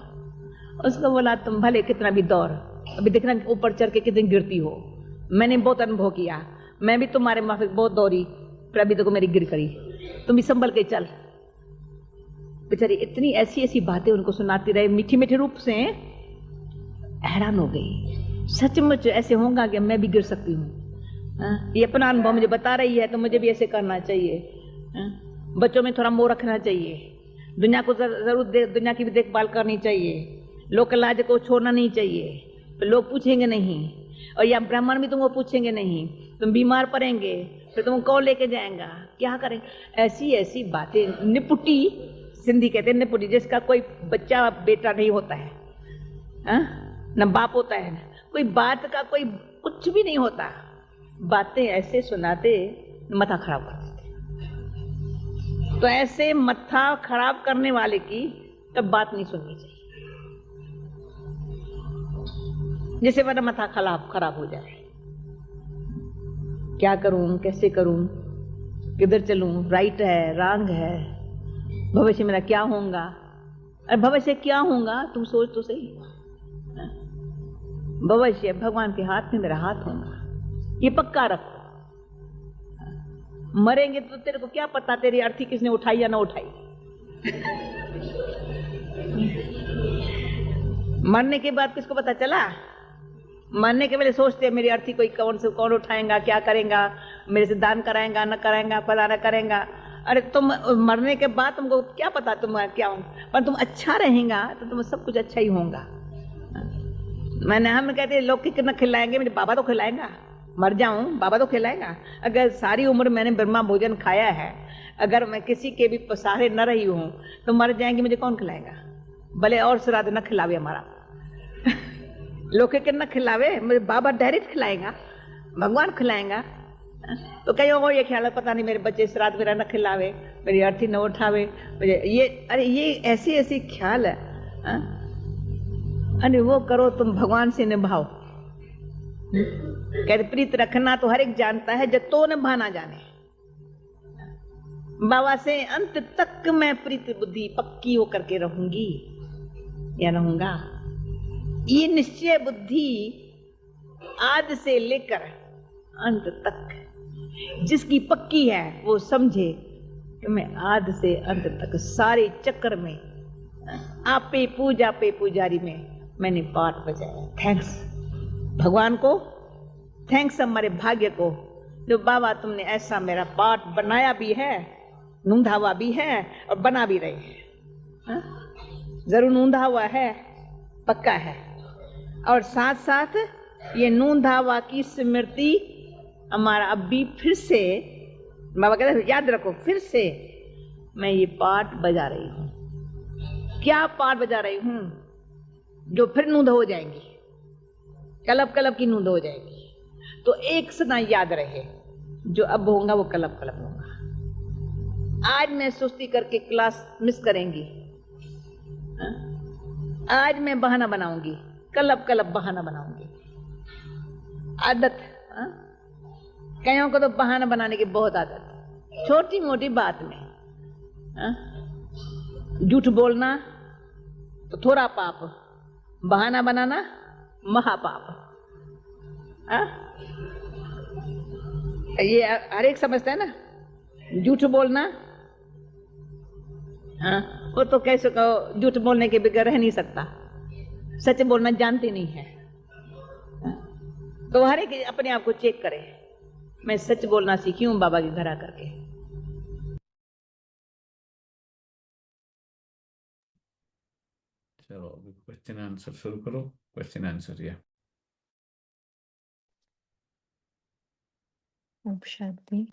उसको बोला तुम भले कितना भी दौड़, अभी देखना ऊपर चढ़ के कितनी गिरती हो, मैंने बहुत अनुभव किया, मैं भी तुम्हारे माफिक बहुत दौड़ी, फिर अभी देखो मेरी गिर करी, तुम भी संभल के चल। बेचारी इतनी ऐसी ऐसी बातें उनको सुनाती रहे मीठी मीठे रूप से, हैरान हो गई, सचमुच ऐसे होगा कि मैं भी गिर सकती हूँ। ये अपना अनुभव मुझे बता रही है, तो मुझे भी ऐसे करना चाहिए। बच्चों में थोड़ा मोह रखना चाहिए, दुनिया को जरूर दुनिया की भी देखभाल करनी चाहिए, लोक लाज को छोड़ना नहीं चाहिए, तो लोग पूछेंगे नहीं, और या ब्राह्मण भी तुमको पूछेंगे नहीं, तुम बीमार पड़ेंगे फिर तुम कौन लेके जाएगा, क्या करें, ऐसी ऐसी बातें। निपुटी, सिंधी कहते हैं निपुटी, जिसका कोई बच्चा बेटा नहीं होता है, न बाप होता है, कोई बात का कोई कुछ भी नहीं होता, बातें ऐसे सुनाते माथा खराब कर देते। तो ऐसे माथा खराब करने वाले की तब बात नहीं सुननी चाहिए, जिससे मेरा माथा खराब हो जाए। क्या करूं, कैसे करूं, किधर चलूं, राइट है, रॉन्ग है, भविष्य मेरा क्या होगा। अरे भविष्य क्या होगा तुम सोच तो सही, भविष्य भगवान के हाथ में मेरा हाथ होगा, ये पक्का रखो। मरेंगे तो तेरे को क्या पता तेरी अर्थी किसने उठाई या ना उठाई। मरने के बाद किसको पता चला, मरने के पहले सोचते हैं मेरी अर्थी कोई कौन उठाएगा, क्या करेगा, मेरे से दान कराएगा न कराएगा, पता न करेगा। अरे तुम मरने के बाद तुमको क्या पता तुम क्या होगा, पर तुम अच्छा रहेगा तो तुम सब कुछ अच्छा ही होगा। हम कहते हैं लोग कितना खिलाएंगे, मेरे बाबा तो खिलाएगा, मर जाऊं बाबा तो खिलाएगा। अगर सारी उम्र मैंने ब्रह्मा भोजन खाया है, अगर मैं किसी के भी सहारे न रही हूं तो मर जाएंगे, मुझे कौन खिलाएगा, भले और श्राद्ध न खिलावे हमारा। लोग के न खिलावे, मुझे बाबा डायरेक्ट खिलाएगा, भगवान खिलाएगा। तो कई वो ये ख्याल है पता नहीं मेरे बच्चे श्राद्ध मेरा न खिलावे, मेरी अर्थी न उठावे, मुझे ये, अरे ये ऐसी ऐसी ख्याल है। अरे वो करो तुम भगवान से निभाओ। कहते प्रीत रखना तो हर एक जानता है, जब तो निभाना जाने। बाबा से अंत तक मैं प्रीत बुद्धि पक्की होकर के रहूंगी या रहूंगा, ये निश्चय बुद्धि आदि से लेकर अंत तक जिसकी पक्की है वो समझे कि मैं आदि से अंत तक सारे चक्र में आपे पूजा पे पुजारी में मैंने पाठ बजाया। थैंक्स भगवान को, थैंक्स हमारे भाग्य को, जो बाबा तुमने ऐसा मेरा पाठ बनाया भी है, नूंधा हुआ भी है और बना भी रहे हैं। जरूर नूंधा हुआ है, पक्का है, और साथ साथ ये नूंधा हुआ की स्मृति हमारा अब भी फिर से, बाबा कहते हैं याद रखो, फिर से मैं ये पाठ बजा रही हूँ। क्या पाठ बजा रही हूँ? जो फिर नूंद हो जाएंगी, कलब कलब की नूंद हो जाएगी। तो एक सदा याद रहे, जो अब होगा वो कलब कलब होगा। आज मैं सुस्ती करके क्लास मिस करेंगी, आज मैं बहाना बनाऊंगी, कलब कलब बहाना बनाऊंगी। आदत कईयों को तो बहाना बनाने की बहुत आदत है, छोटी मोटी बात में। हाँ? झूठ बोलना तो थोड़ा पाप, बहाना बनाना महापाप। हाँ? ये हर एक समझता है ना। झूठ बोलना, हाँ, वो तो कैसे कहो, झूठ बोलने के बगैर रह नहीं सकता, सच बोलना जानती नहीं है। हाँ? तो हर एक अपने आप को चेक करे, मैं सच बोलना सीखी हूँ बाबा के घर आकर के। चलो अभी क्वेश्चन आंसर शुरू करो। क्वेश्चन आंसर या अब शांति।